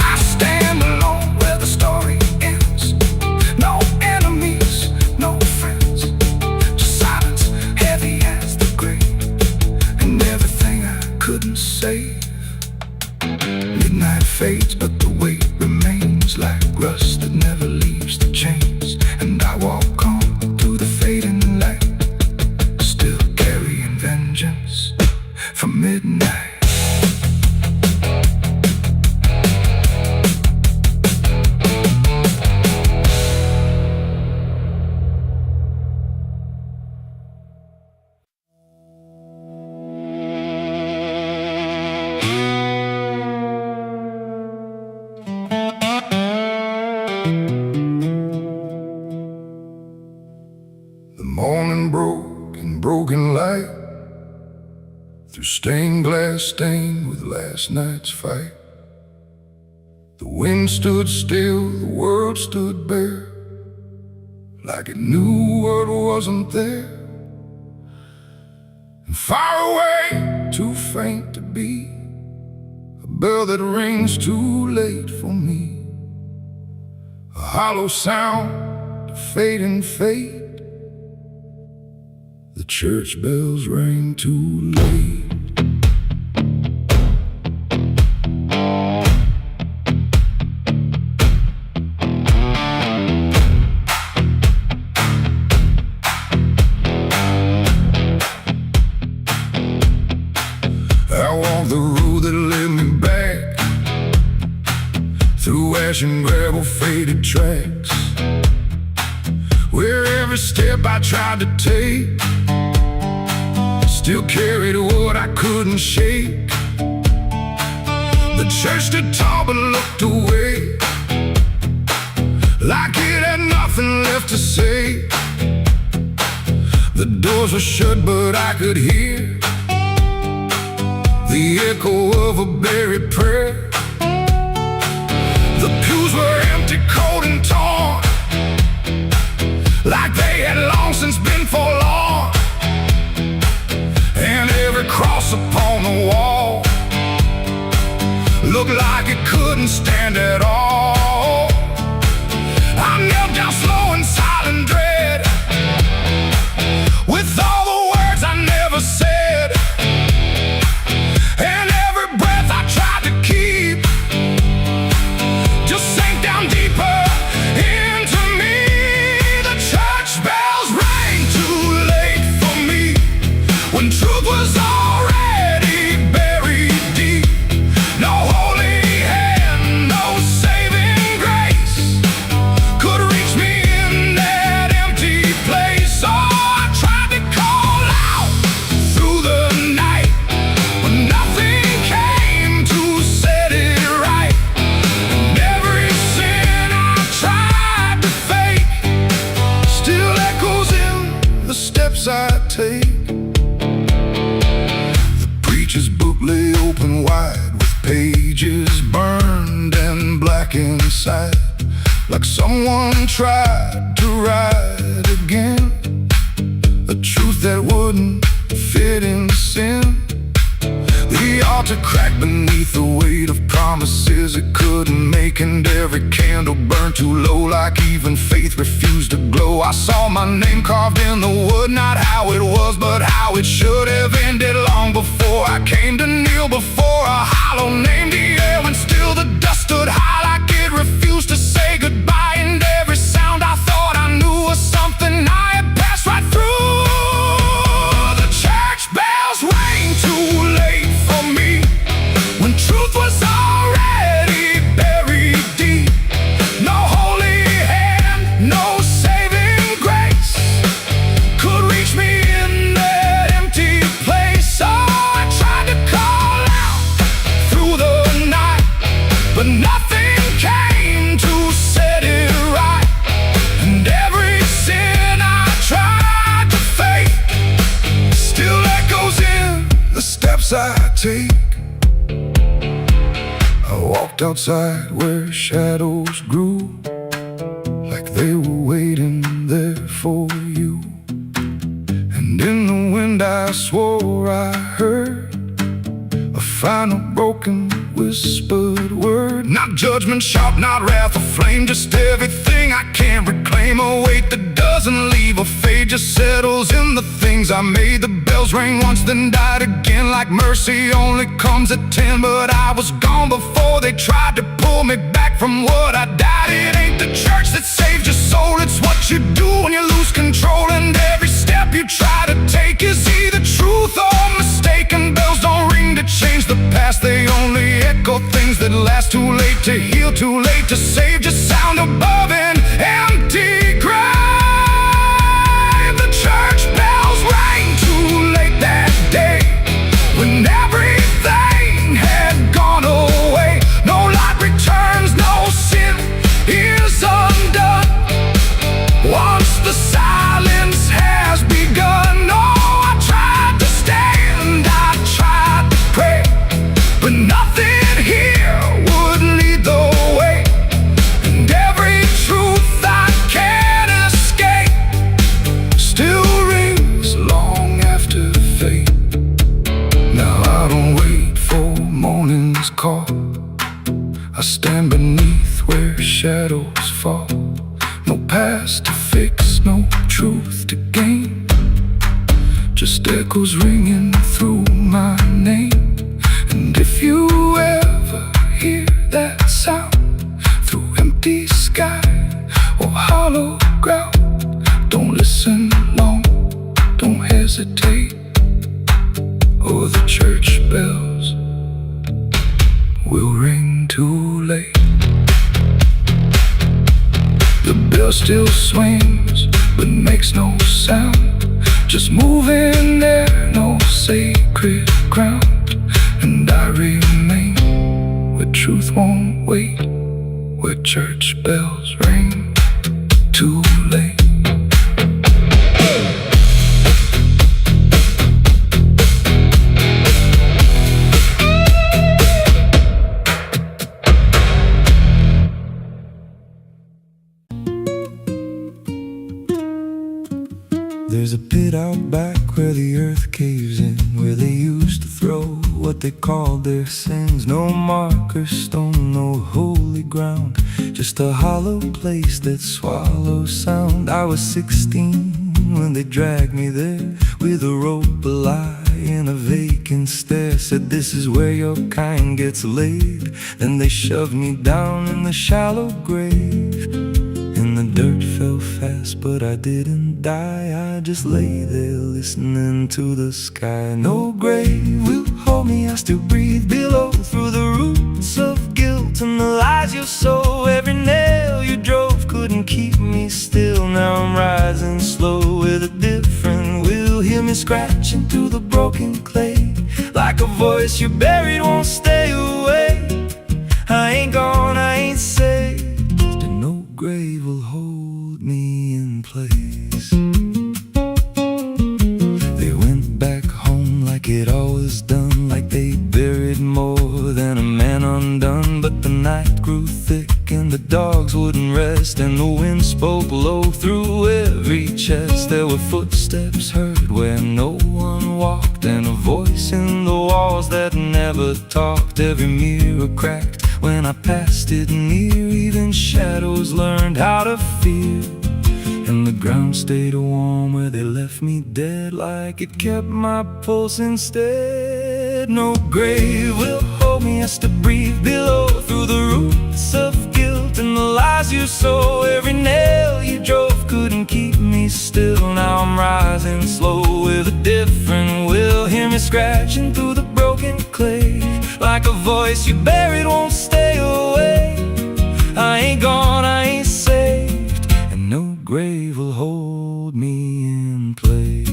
I stand alone where the story ends. No enemies, no friends, just silence heavy as the grave, and everything I couldn't save. Midnight fades, but the weight remains like rust that never leaves the chains. And I walk on through the fading light, still carrying vengeance from midnight. The morning broke in broken light, through stained glass stained with last night's fight. The wind stood still, the world stood bare, like it knew what wasn't there. And far away, too faint to be, a bell that rings too late for me, a hollow sound, a fading fate. The church bells rang too late. I walked the road that led me back, through ash and gravel faded tracks, where every step I tried to take still carried what I couldn't shake. The church stood tall but looked away, like it had nothing left to say. The doors were shut but I could hear the echo of a buried prayer. The pews were empty, cold and torn, like they had long since been forlorn. And every cross upon the wall looked like it couldn't stand at all. I knelt down slow in silent dread, with all the words I never said, and every breath I tried to keep just sank down deeper into me. The church bells rang too late for me, when truth was already buried deep. No holy hand, no saving grace could reach me in that empty place. Oh, I tried to call out, inside, like someone tried to write again a truth that wouldn't fit in sin. The altar cracked beneath the weight of promises it couldn't make, and every candle burned too low, like even faith refused to glow. I saw my name carved in the wood, not how it was, but how it should have ended long before I came to kneel before a hollow named the air, when still the dust stood high like it refused to say goodbye. And every sound I thought I knew was something I had passed right through. The church bells rang too late for me, when truth was already buried deep. No holy hand, no saving grace could reach me in that empty place. Oh, I tried to call out through the night, but nothing came to set it right. And every sin I tried to fake still echoes in the steps I take. I walked outside where shadows grew, like they were waiting there for you. And in the wind I swore I heard a final broken whispered word. Not judgment sharp, not wrath or flame, just everything I can't reclaim. A weight that doesn't leave a fade, just settles in the things I made. The bells rang once, then died again, like mercy only comes at 10. But I was gone before they tried to pull me back from what I died. It ain't the church that saves your soul, it's what you do when you lose control. And every step you try to take is either truth or mistaken. Bells don't ring to change the past, they only echo things that last. Too late to heal, too late to save, just sound above an empty grave. The church bells rang too late that day, when everything had gone away. No light returns, no sin is undone once the silence has begun. Oh, I tried to stand, I tried to pray, but nothing here would lead the way. And every truth I can't escape still rings long after fate. Now I don't wait for morning's call, I stand beneath where shadows fall. No past to fix, no truth to gain, just echoes ringing through my name. And if you ever hear that sound through empty sky or hollow ground, don't listen long, don't hesitate, or the church bells will ring too late. The bell still swings, but makes no sound, just moving there, no sacred ground. And I remain where truth won't wait, where church bells ring too late. There's a pit out back where the earth caves in, where they used to throw what they called their sins. No marker stone, no holy ground, just a hollow place that swallows sound. I was 16 when they dragged me there, with a rope, a lie, and a vacant stare. Said this is where your kind gets laid. Then they shoved me down in the shallow grave, and the dirt fell fast, but I didn't die. I just lay there listening to the sky. No grave will hold me, I still breathe below, through the roots of guilt and the lies you sow. Every nail you drove couldn't keep me still. Now I'm rising slow with a different will. Hear me scratching through the broken clay, like a voice you buried won't stay away. I ain't gone, I ain't saved, and no grave will hold me in place. They went back home like it always done, like they buried more than a man undone. But the night grew thick and the dogs wouldn't rest, and the wind spoke low through every chest. There were footsteps heard where no one walked, and a voice in the walls that never talked. Every mirror cracked when I passed it near, even shadows learned how to fear. And the ground stayed warm where they left me dead, like it kept my pulse instead. No grave will hold me, I still breathe below, through the roots of guilt and the lies you sow. Every nail you drove couldn't keep me still. Now I'm rising slow with a different will. Hear me scratching through the broken clay, like a voice you buried won't stay away. I ain't gone, I ain't saved, and no grave will hold me in place.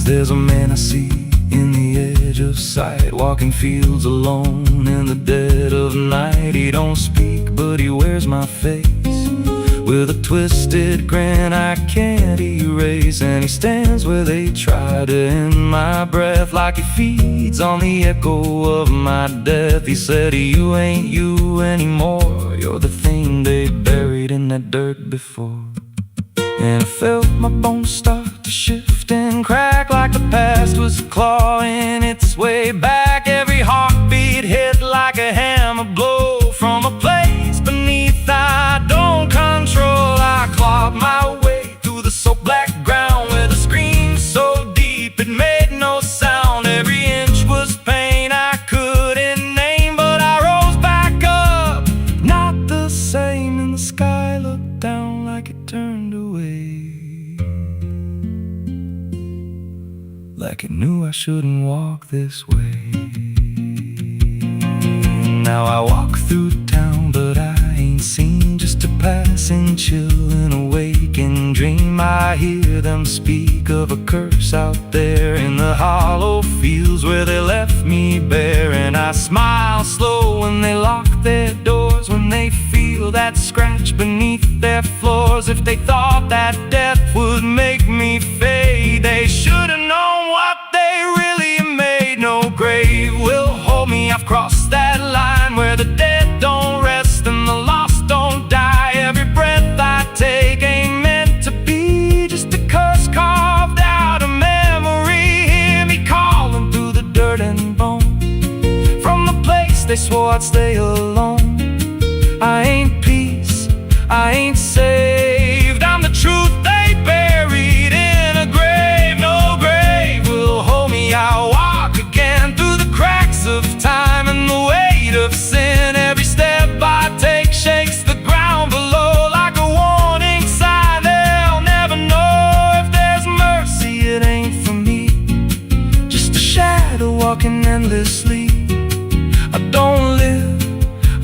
There's a man I see in the edge of sight, walking fields alone in the dead of night. He don't speak, but he wears my face with a twisted grin I can't erase. And he stands where they try to end my breath, like he feeds on the echo of my death. He said, you ain't you anymore, you're the thing they buried in that dirt before. And I felt my bones start to shift and crack, like the past was clawing its way back. Every heartbeat hit like a hammer blow from a place beneath I don't control. I clawed my way through the soaked black ground with a scream so deep it made no sound. Every inch was pain I couldn't name, but I rose back up, not the same. And the sky looked down like it turned away, like it knew I shouldn't walk this way. Now I walk through town, but I ain't seen, just a passing chill in a waking dream. I hear them speak of a curse out there in the hollow fields where they left me bare. And I smile slow when they lock their doors, when they feel that scratch beneath their floors. If they thought that death would make me fade, they should have known what they really made. No grave will hold me, I've crossed that line where the dead don't rest and the lost don't die. Every breath I take ain't meant to be, just a curse carved out of memory. Hear me calling through the dirt and bone, from the place they swore I'd stay alone. I ain't peace, I ain't saved, I'm the truth they buried in a grave. No grave will hold me, I'll walk again through the cracks of time and the weight of sin. Every step I take shakes the ground below like a warning sign. They'll never know if there's mercy, it ain't for me, just a shadow walking endlessly. I don't live,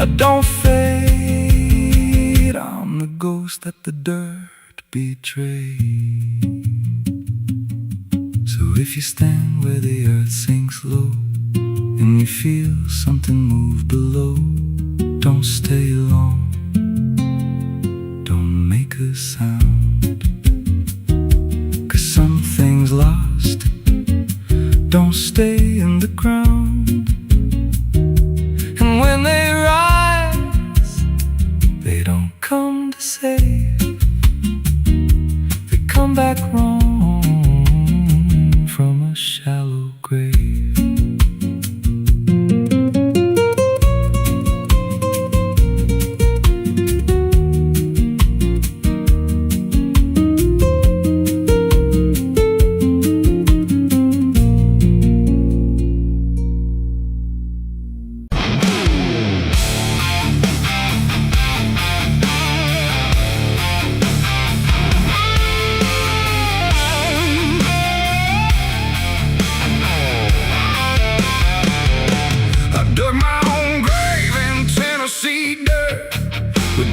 I don't fade, I'm the ghost that the dirt betrayed. So if you stand where the earth sinks low and you feel something move below, don't stay long, don't make a sound, 'cause something's lost, don't stay in the ground. And when they rise, they don't come to save, they come back wrong from a shallow grave.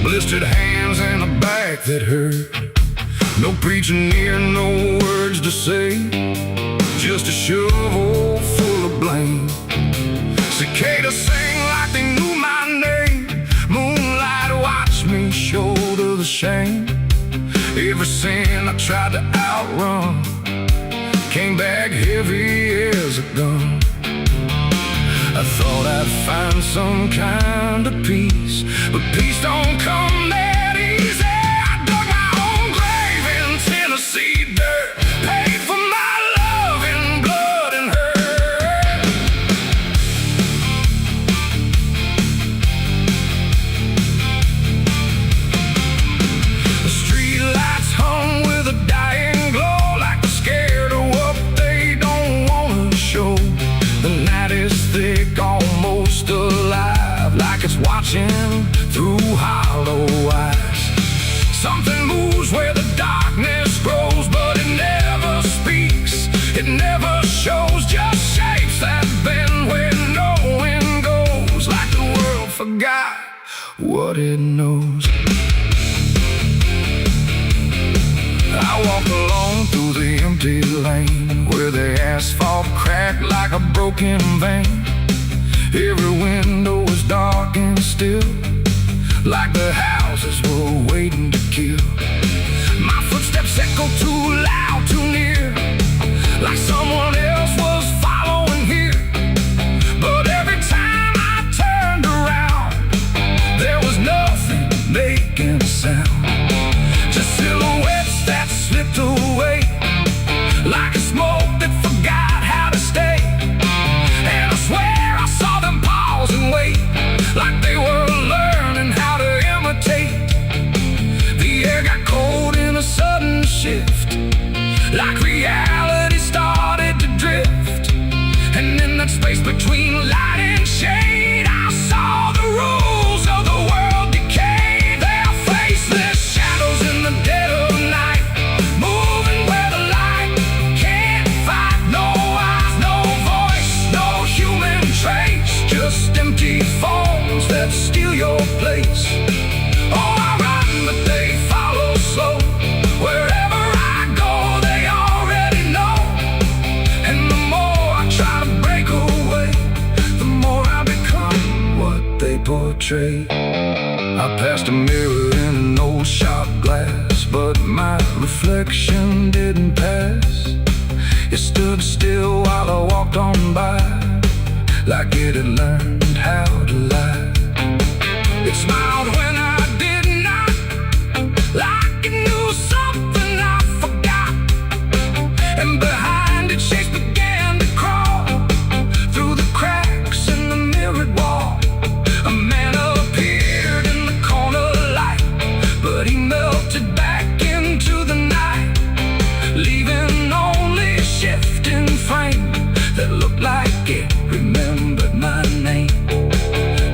Blistered hands and a back that hurt. No preaching near, no words to say, just a shovel full of blame. Cicadas sing like they knew my name. Moonlight watched me shoulder the shame. Every sin I tried to outrun came back heavy as a gun. I thought I'd find some kind of peace, but peace don't come that easy. I dug my own grave in Tennessee dirt, paid for my love in blood and hurt. The street lights hung with a dying glow, like they're scared of what they don't want to show. The night is thick, almost alive, like it's watching through hollow eyes. Something moves where the darkness grows, but it never speaks, it never shows, just shapes that bend where no wind goes, like the world forgot what it knows. I walk along through the empty lane, where the asphalt cracked like a broken vein. Every window was dark and still, like the houses were waiting to kill. My footsteps echo too loud, too near, like someone else was following here. But every time I turned around, there was nothing making a sound, just silhouettes that slipped away, like a smoke that forgot how to stay. And I swear I saw them pause and wait, like they were learning how to imitate. The air got cold in a sudden shift, like reality started to drift. And in that space between light and shade, I saw the rules of the world decay. They're faceless shadows in the dead of night, moving where the light can't fight. No eyes, no voice, no human trace, just empty forms that steal your place. Oh, I run, but they follow slow. Wherever I go, they already know. And the more I try to break away, the more I become what they portray. I passed a mirror in an old shop glass, but my reflection didn't pass. It stood still while I walked on by, like it had learned how to lie. It smiled when I did not, like it knew something I forgot. And behind it, shapes began to crawl through the cracks in the mirrored wall. A man appeared in the corner light, but he melted back into the night, leaving only a shifting frame that looked like it remembered my name.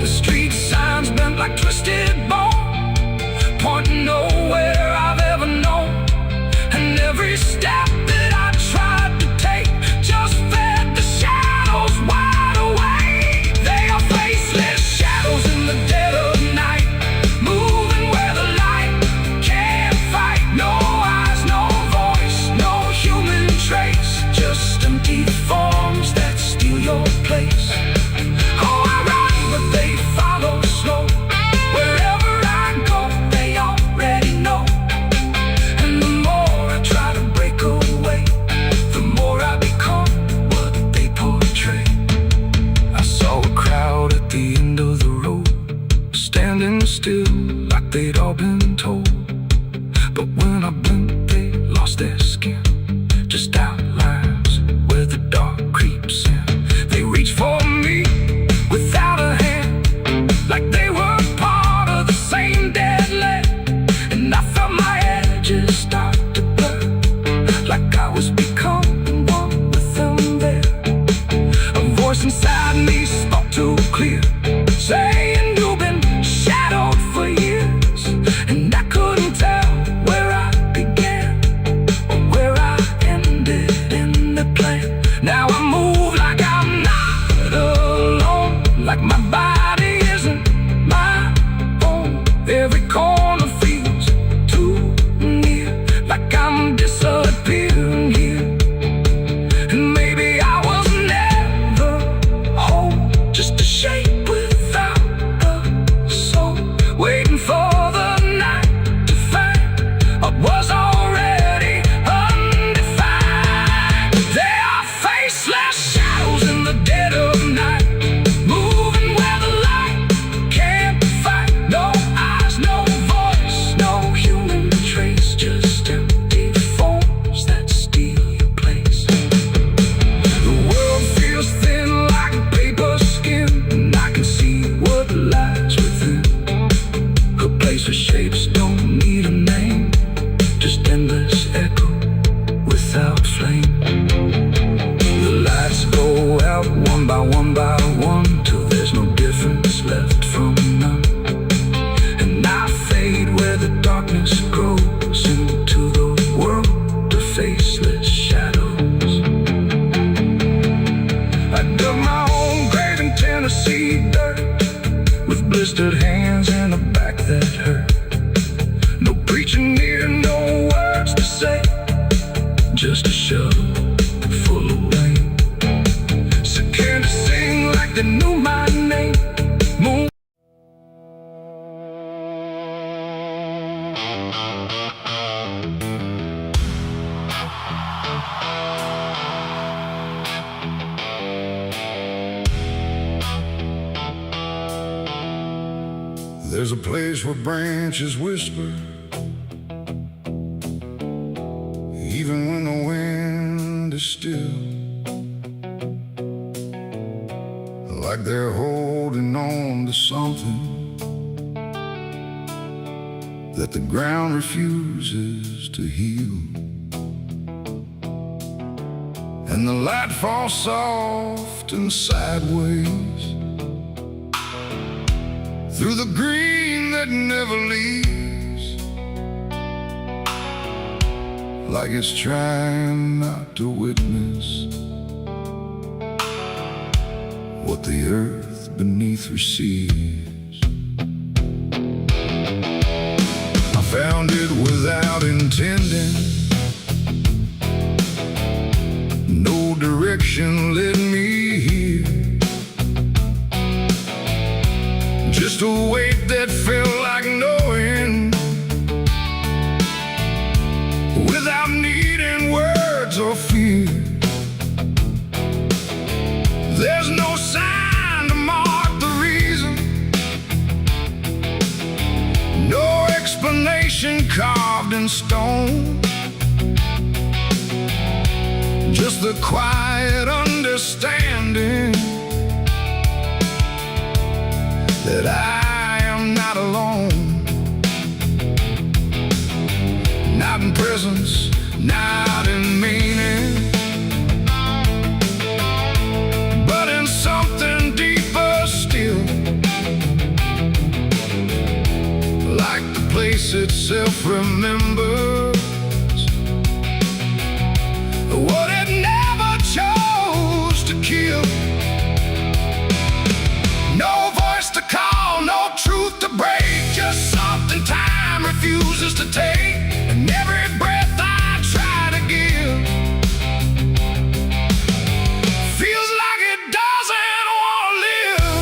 The street signs bent like twisted bone, pointing nowhere I've ever known. And every step that I tried to take just fed the shadows wide awake. They are faceless shadows in the dead of night, moving where the light can't fight. No eyes, no voice, no human trace, just empty forms that steal your place. Oh, I run, but they follow slow. Wherever I go, they already know. And the more I try to break away, the more I become what they portray. I saw a crowd at the end of the road, standing still like they'd all been told. But when I blinked, they lost their skin, just outlines where the dark creeps in. They reach for me without a hand, like they were part of the same dead land. And I felt my edges start to blur, like I was becoming one with them there. A voice inside me spoke too clear, saying you've been shadowed for years. And I couldn't tell where I began or where I ended in the plan. Now I move like I'm not alone, like my body isn't my own. Every corner feels too near, like I'm disappearing here. And maybe I was never whole, just a shape without a soul, waiting for the night to find what was already undefined. They are faceless shadows in the dead of night, by one till there's no difference left from none. And I fade where the darkness grows into the world of faceless shadows. I dug my own grave in Tennessee dirt, with blistered hands and a back that hurt. No preaching near, no words to say, just a shovel full of rain. Scared to sing like they knew my name. Moon. There's a place where branches whisper, even when the wind is still, like they're holding on to something that the ground refuses to heal. And the light falls soft and sideways through the green that never leaves, like it's trying not to witness what the earth beneath receives. I found it without intending, no direction led me here, just a weight that felt like knowing, without needing words or fear. There's no sign to mark the reason, no explanation carved in stone, just the quiet understanding that I am not alone. Not in presence, not in meaning, but in something deeper still, like the place itself remembers what it never chose to kill. No voice to call, no truth to break, just something time refuses to take. And every breath I try to give feels like it doesn't want to live.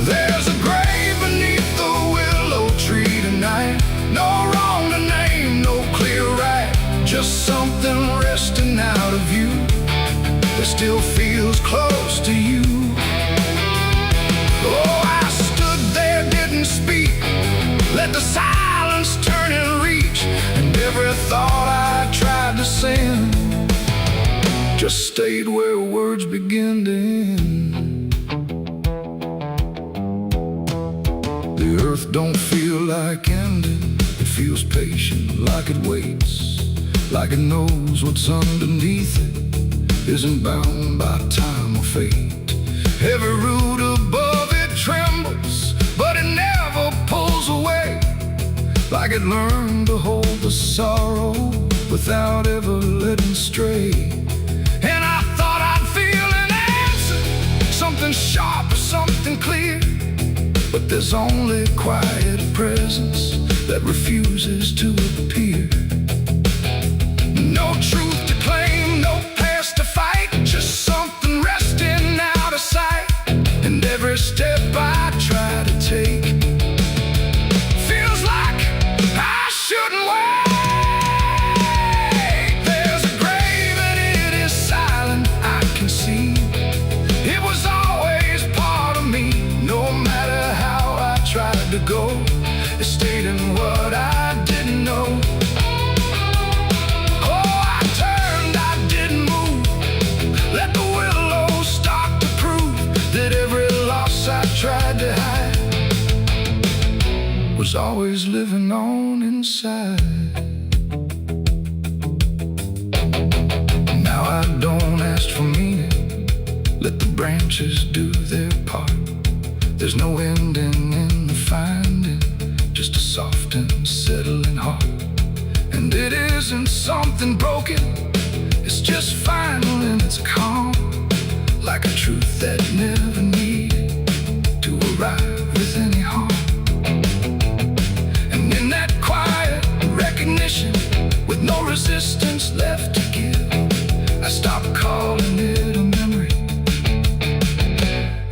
There's a grave beneath the willow tree tonight, no wrong to name, no clear right, just something resting out of you that still feels close to you. Oh, I stood there, didn't speak, let the silence turn and reach, and every thought I tried to send just stayed where words begin to end. The earth don't feel like ending, it feels patient, like it waits, like it knows what's underneath it isn't bound by time or fate. Every root above it trembles, but it never pulls away, like it learned to hold the sorrow without ever letting stray. And I thought I'd feel an answer, something sharp or something clear, but there's only quiet presence that refuses to appear. No truth to claim, no past to fight, just something resting out of sight. And every step I try to take feels like I shouldn't wait. There's a grave and it is silent, I can see. It was always part of me, no matter how I tried to go. It stayed in what I didn't know. Tried to hide was always living on inside. Now I don't ask for meaning, let the branches do their part. There's no ending in the finding, just a soft and settling heart. And it isn't something broken, it's just final and it's calm, like a truth that never needed to arrive with any harm. And in that quiet recognition, with no resistance left to give, I stopped calling it a memory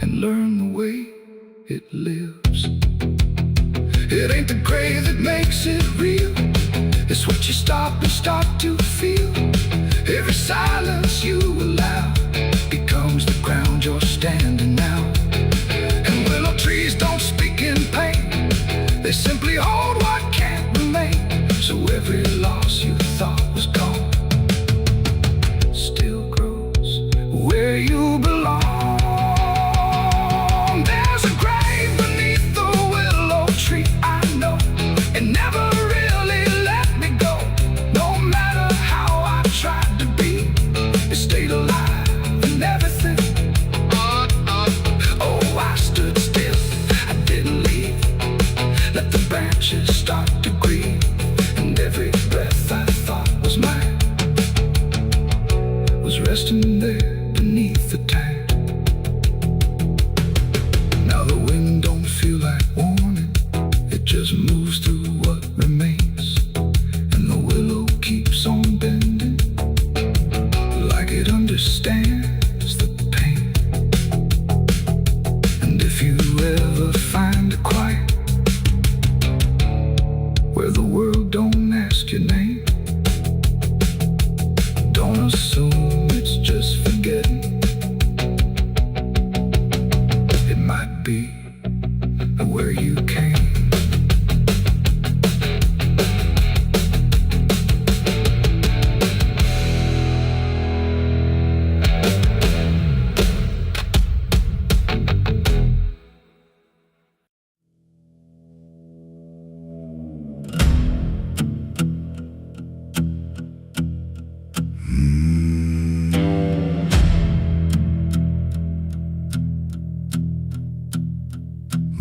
and learned the way it lives. It ain't the gray that makes it real, it's what you stop and start to feel. Every silence you allow becomes the ground you're standing now. And willow trees don't speak in pain, they simply hold what can't remain. So every loss you thought was gone still grows where you belong. There's a grave beneath the willow tree, I know. It never really let me go. No matter how I tried to be, it stayed alive and everything. Oh, I stood still, I didn't leave. Let the branches start to grieve. And every breath I thought was mine was resting there beneath the tank. Now the wind don't feel like warning, it just moves through what remains. And the willow keeps on bending, like it understands the pain. And if you ever find a quiet where the world don't ask your name, don't assume it's just forgetting. It might be where you came.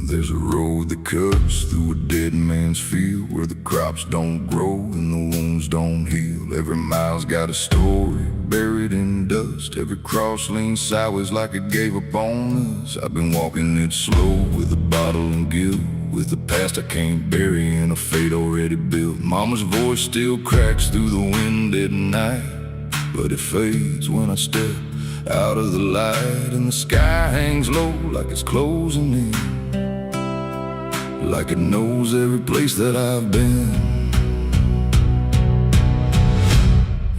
There's a road that cuts through a dead man's field, where the crops don't grow and the wounds don't heal. Every mile's got a story buried in dust. Every cross leans sideways like it gave up on us. I've been walking it slow with a bottle and guilt, with the past I can't bury and a fate already built. Mama's voice still cracks through the wind at night, but it fades when I step out of the light. And the sky hangs low like it's closing in, like it knows every place that I've been.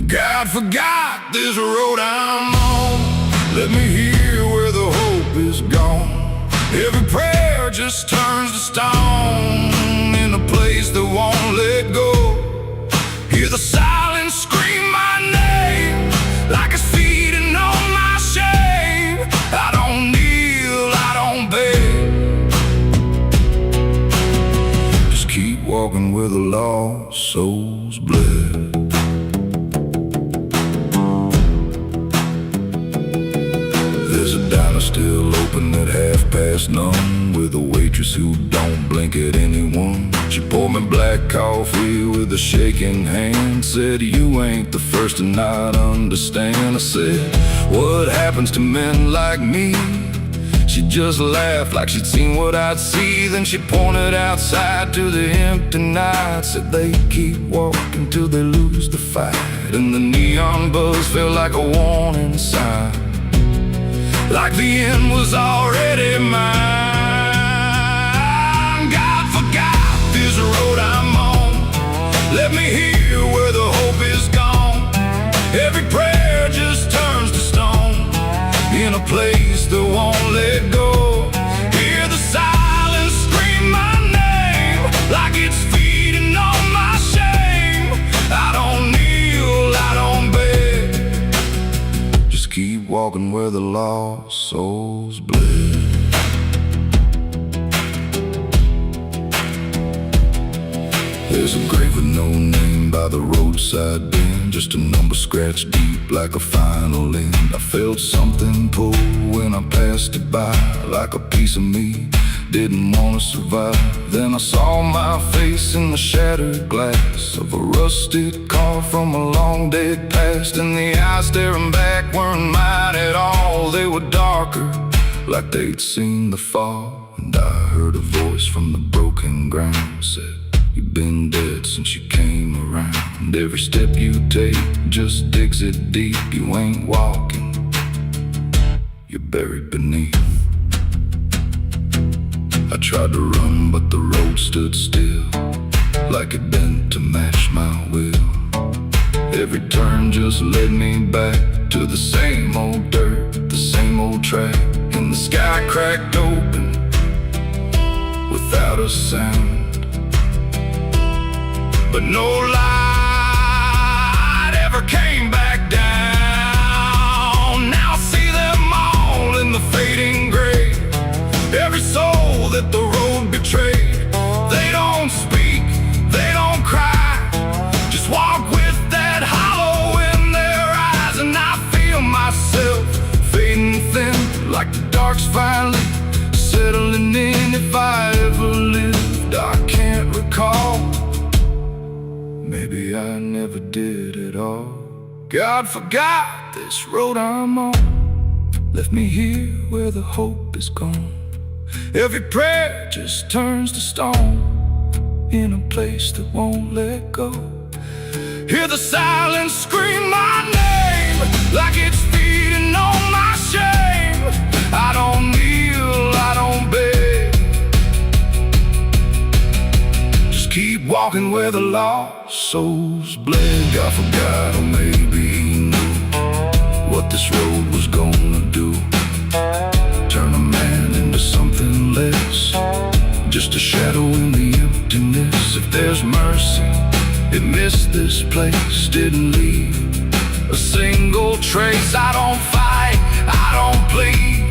God forgot this road I'm on, let me hear where the hope is gone. Every prayer just turns to stone in a place that won't let go. Hear the silence scream my name, like it's feeding on my shame. I don't kneel, I don't beg, just keep walking where the lost souls bled. There's a diner still open at 9:30, with a waitress who don't blink at anyone. She poured me black coffee with a shaking hand, said, "You ain't the first to not understand." I said, "What happens to men like me?" She just laughed like she'd seen what I'd see. Then she pointed outside to the empty night, said they keep walking till they lose the fight. And the neon buzz felt like a warning sign, like the end was already mine. God forgot this road I'm on, let me hear where the hope is gone. Every prayer just turns to stone in a place that won't let go. Hear the silence scream my name, like it's feeding on my shame. I don't kneel, I don't beg, just keep walking where the lost souls bled. There's a grave with no name by the roadside bend, just a number scratched deep like a final end. I felt something pull when I passed it by, like a piece of me didn't want to survive. Then I saw my face in the shattered glass of a rusted car from a long dead past, and the eyes staring back weren't mine at all. They were darker, like they'd seen the fall. And I heard a voice from the broken ground said, "You've been dead since you came around. Every step you take just digs it deep. You ain't walking, you're buried beneath." I tried to run, but the road stood still, like it bent to match my will. Every turn just led me back to the same old dirt, the same old track. And the sky cracked open without a sound, but no light ever came back down. Now I see them all in the fading gray, every soul that the road betrayed. They don't speak, they don't cry, just walk with that hollow in their eyes. And I feel myself fading thin, like the dark's finally settling in. If I ever lived, I can't recall. Maybe I never did at all. God forgot this road I'm on, left me here where the hope is gone. Every prayer just turns to stone, in a place that won't let go. Hear the silence scream my name, like it's feeding on my shame. I don't kneel, I don't beg, just keep walking where the lost souls bled. God forgot, or maybe he knew what this road was gonna do. Turn a man into something less, just a shadow in the emptiness. If there's mercy, it missed this place, didn't leave a single trace. I don't fight, I don't plead,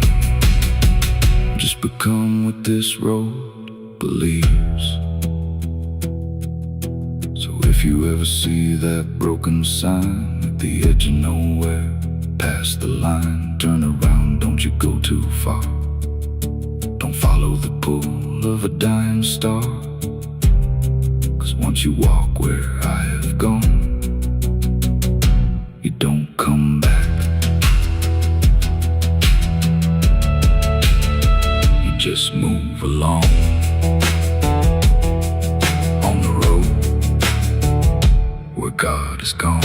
just become what this road believes. So if you ever see that broken sign at the edge of nowhere, past the line, turn around, don't you go too far. Don't follow the pull of a dying star, 'cause once you walk where I have gone, you don't come back. You just move along on the road where God is gone.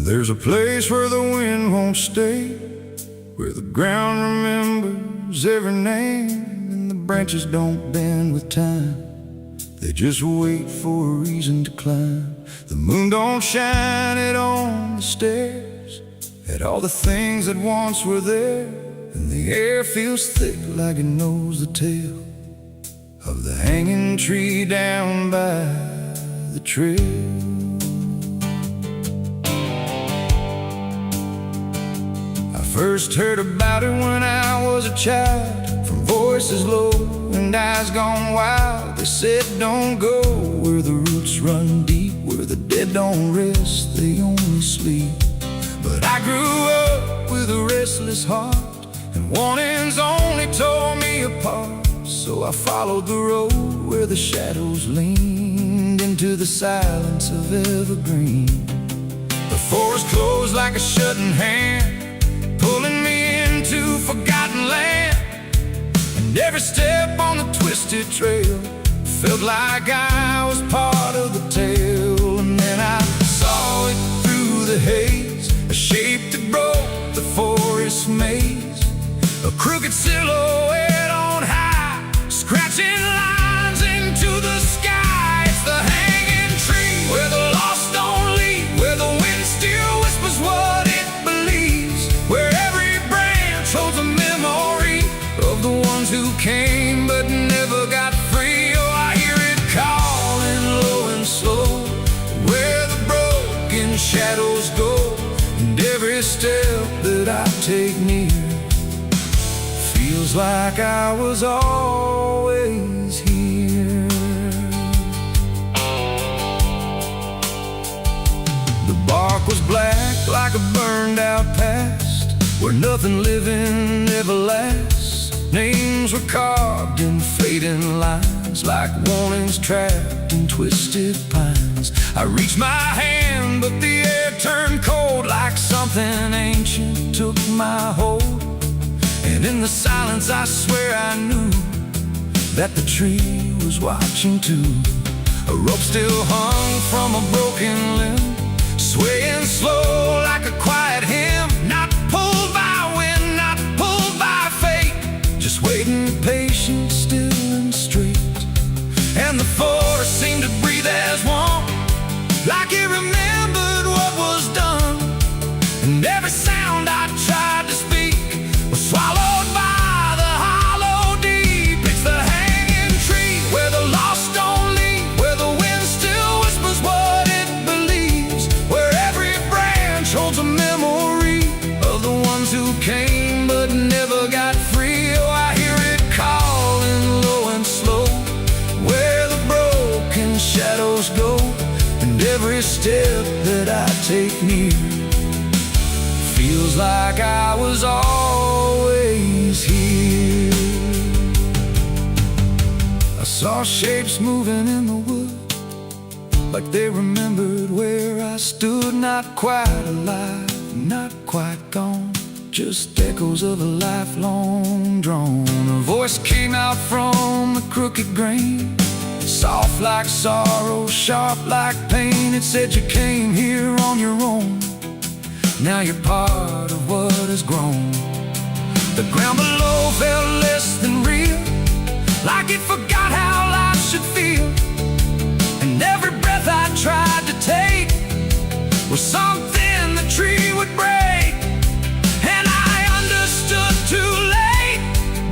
There's a place where the wind won't stay, where the ground remembers every name, and the branches don't bend with time. They just wait for a reason to climb. The moon don't shine it on the stairs, at all the things that once were there, and the air feels thick like it knows the tale of the hanging tree down by the trail. First heard about it when I was a child, from voices low and eyes gone wild. They said don't go where the roots run deep, where the dead don't rest, they only sleep. But I grew up with a restless heart, and warnings only tore me apart. So I followed the road where the shadows leaned into the silence of evergreen. The forest closed like a shutting hand, pulling me into forgotten land. And every step on the twisted trail felt like I was part of the tale. And then I saw it through the haze, a shape that broke the forest maze, a crooked silhouette on high, scratching lines into the sky. It's the hanging tree where the lost don't leave, where the wind still whispers what it believes, where every branch holds a memory of the ones who came but broken shadows go, and every step that I take near feels like I was always here. The bark was black like a burned out past, where nothing living ever lasts. Names were carved in fading lines, like warnings trapped in twisted pines. I reached my hand, but the air turned cold, like something ancient took my hold. And in the silence I swear I knew that the tree was watching too. A rope still hung from a broken limb, swaying slow like a quiet hymn. Not pulled by wind, not pulled by fate, just waiting patient, still and straight. And the forest seemed to breathe as one, like it remembered what was done. And every sound I tried to speak was swallowed by the hollow deep. It's the hanging tree where the lost don't leave, where the wind still whispers what it believes, where every branch holds a memory of the ones who came but never got free. Oh, I hear it calling low and slow, where the broken shadows go, and every step that I take near feels like I was always here. I saw shapes moving in the wood, like they remembered where I stood. Not quite alive, not quite gone, just echoes of a lifelong drone. A voice came out from the crooked grain, soft like sorrow, sharp like pain. It said you came here on your own, now you're part of what has grown. The ground below felt less than real, like it forgot how life should feel. And every breath I tried to take was something the tree would break. And I understood too late,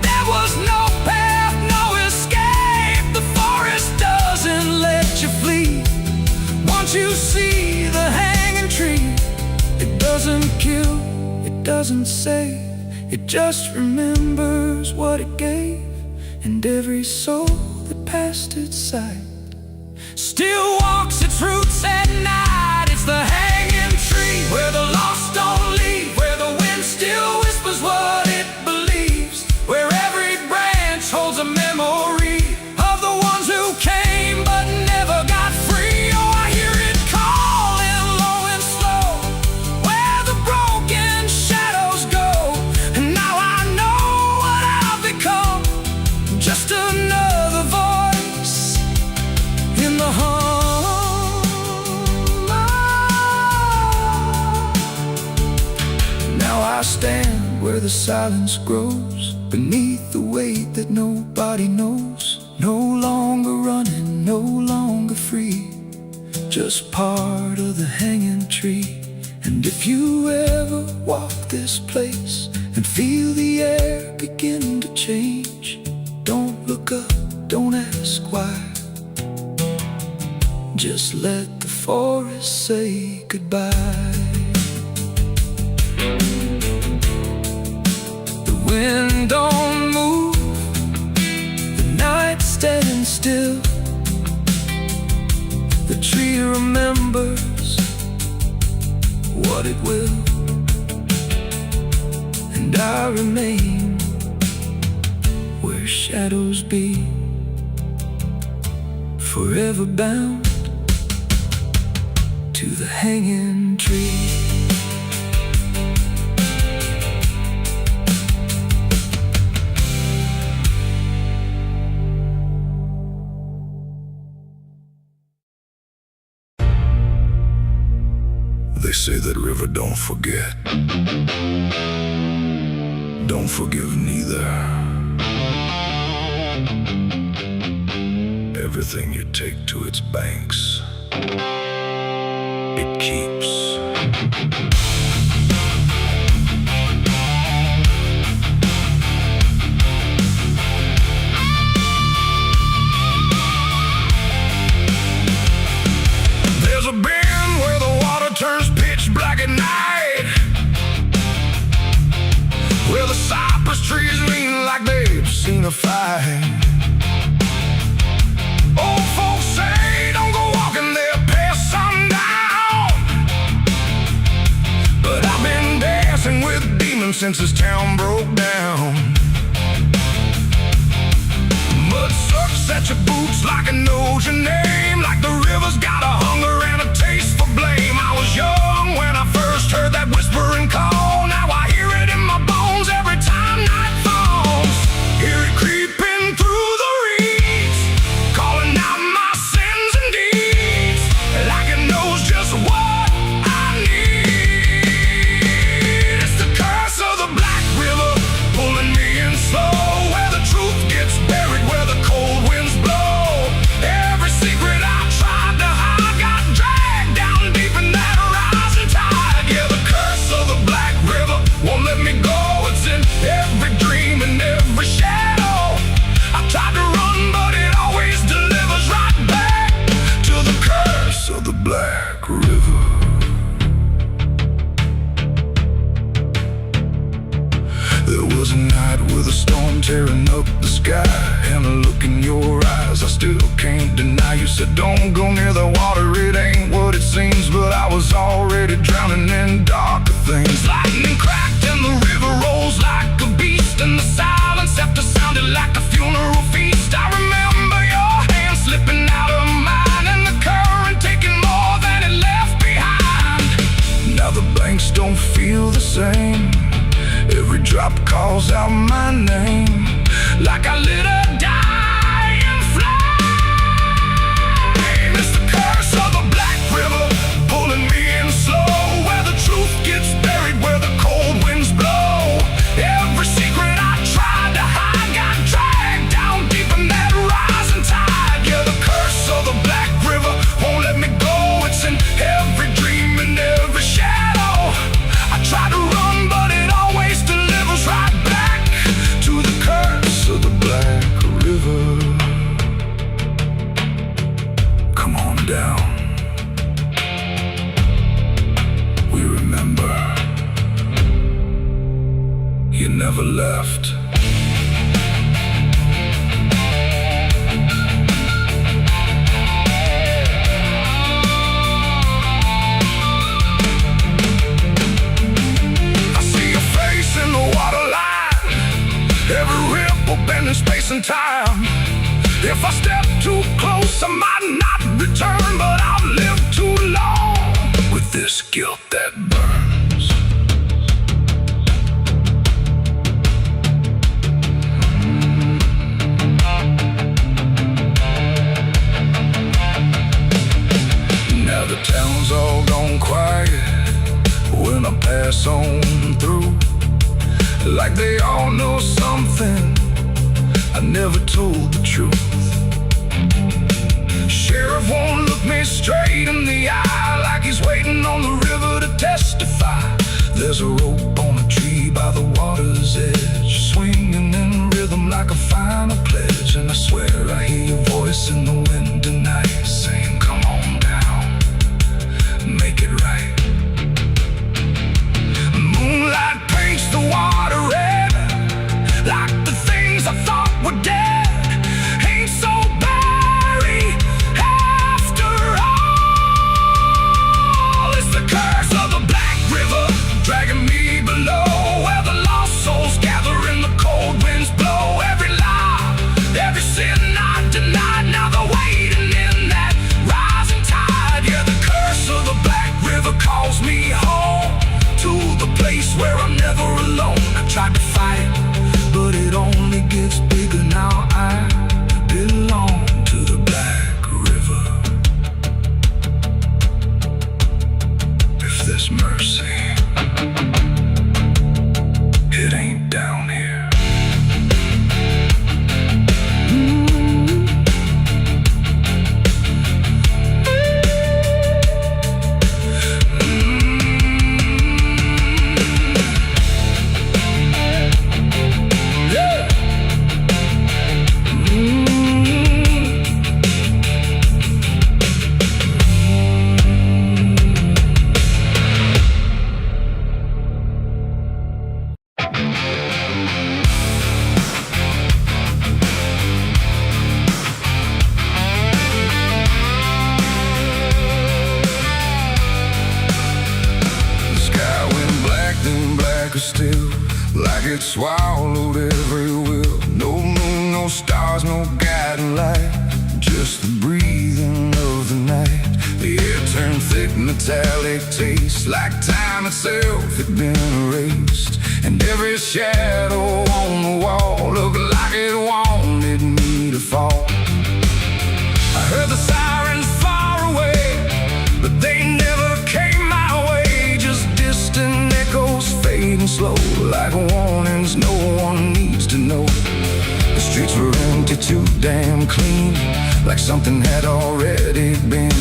there was no path, no escape. The forest doesn't let you flee. Once you see the hanging tree, it doesn't kill, it doesn't save, it just remembers what it gave. And every soul that passed its sight still walks its roots at night. It's the hanging tree where the lost don't leave, where the wind still whispers what it believes, where every branch holds a memory of the ones who came but never got free. Oh, I hear it calling low and slow, where the broken shadows go. And now I know what I've become, just another voice in the hum. Now I stand where the silence grows, beneath the weight that nobody knows. No longer running, no longer free, just part of the hanging tree. And if you ever walk this place and feel the air begin to change, don't look up, don't ask why, just let the forest say goodbye. The wind don't move, the night's standing still. The tree remembers what it will, and I remain where shadows be, forever bound to the hanging tree. They say that river don't forget, don't forgive neither. Everything you take to its banks, it keeps. There's a bend where the water turns since this town broke down. Mud sucks at your boots like it knows your name, like the river's got a hunger and a taste for blame. I was young when I first heard that whispering call. Now I hear it in my bones every time night falls. Hear it creeping through the reeds, calling out my sins and deeds, like it knows just what I need. It's the curse of the Black River, pulling me in slow, where the truth gets buried, where the cold winds blow. Every secret I tried to hide got dragged down deep in that rising tide. Yeah, the curse of the Black River won't let me go. It's in every dream and every shadow. I tried to run, but it always delivers right back to the curse of the Black River. There was a night with a storm tearing up the sky, and a look in your eyes I still can't deny. You said don't go near the water, it ain't what it seems, but I was already drowning in darker things. Lightning cracked and the river rolls like a beast, and the silence after sounded like a funeral feast. I remember your hand slipping out of mine, and the current taking more than it left behind. Now the banks don't feel the same, every drop calls out my name, like I lit a dying flame. It's the curse of the Black River, pulling me in slow, where the truth gets buried, where the cold winds blow. Every secret I tried to hide got dragged down deep in that rising tide. Yeah, the curse of the Black River won't let me go. It's in every dream and every shadow. I try to run, but it always delivers right back to the curse of the Black River. Come on down, we remember you never left. I see your face in the waterline, every ripple bending space and time. If I step too close, I might not return, but I've lived too long with this guilt that burns. Now the town's all gone quiet when I pass on through, like they all know something I never told the truth. Sheriff won't look me straight in the eye, like he's waiting on the river to testify. There's a rope on a tree by the water's edge, swinging in rhythm like a final pledge. And I swear I hear your voice in the wind tonight, saying come on down, make it right. Moonlight paints the water red, like the things I thought were dead ain't so buried after all. It's the curse of the Black River, dragging me below, where the lost souls gather and the cold winds blow. Every lie, every sin I denied, now they're waiting in that rising tide. Yeah, the curse of the Black River calls me home, to the place where I'm never alone. I tried to fight, but it only gets bigger now. I belong to the Black River. If there's mercy, it ain't down here. still like it swallowed every will. No moon, no stars, no guiding light, just the breathing of the night. The air turned thick, metallic taste, like time itself had been erased. And every shadow on the wall looked like it wanted me to fall. I heard the sirens far away, but they never came my way. Just distant echoes fading slow, like warnings no one needs to know. The streets were empty, too damn clean, like something had already been.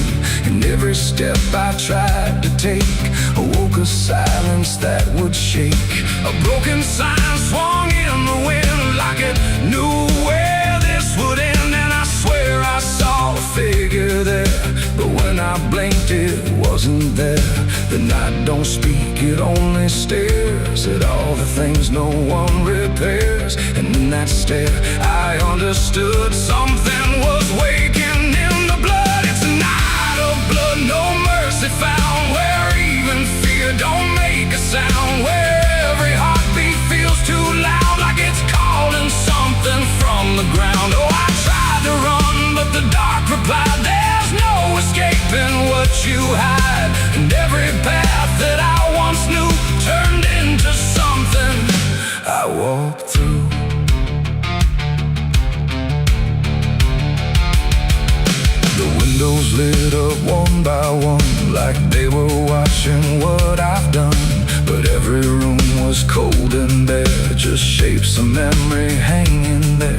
And every step I tried to take awoke a silence that would shake. A broken sign swung in the wind, like it knew where this would end. And I swear I saw a figure there, but when I blinked it wasn't there. The night don't speak, it only stares at all the things no one repairs. And in that stare I understood something was waking in the blood. It's a night of blood, no mercy found, where even fear don't make a sound, where every heartbeat feels too loud, like it's calling something from the ground. Oh, I tried to run, but the dark replied, there's no escaping what you hide. And every path that I once knew turned into something I walked through. The windows lit up one by one, like they were watching what I've done. But every room was cold and bare, just shapes of memory hanging there.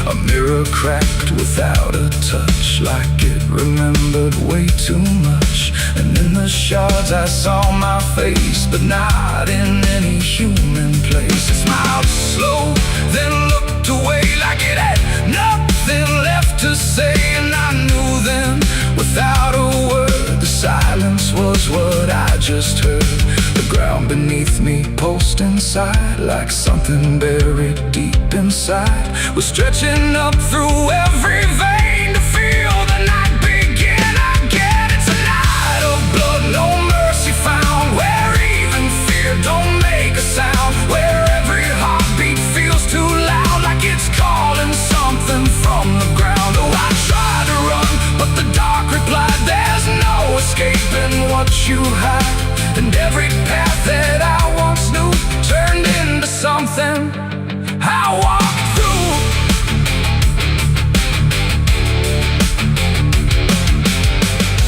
A mirror cracked without a touch, like it remembered way too much. And in the shards I saw my face, but not in any human place. It smiled slow, then looked away, like it had nothing left to say. And I knew then, without a word, the silence was what I just heard. The ground beneath me pulsed inside, like something buried deep inside was stretching up through every vein to feel the night begin again. It's a night of blood, no mercy found, where even fear don't make a sound, where every heartbeat feels too loud, like it's calling something from the ground. Oh, I tried to run, but the dark replied, there's no escaping what you hide. And every path that I once knew turned into something I walked through.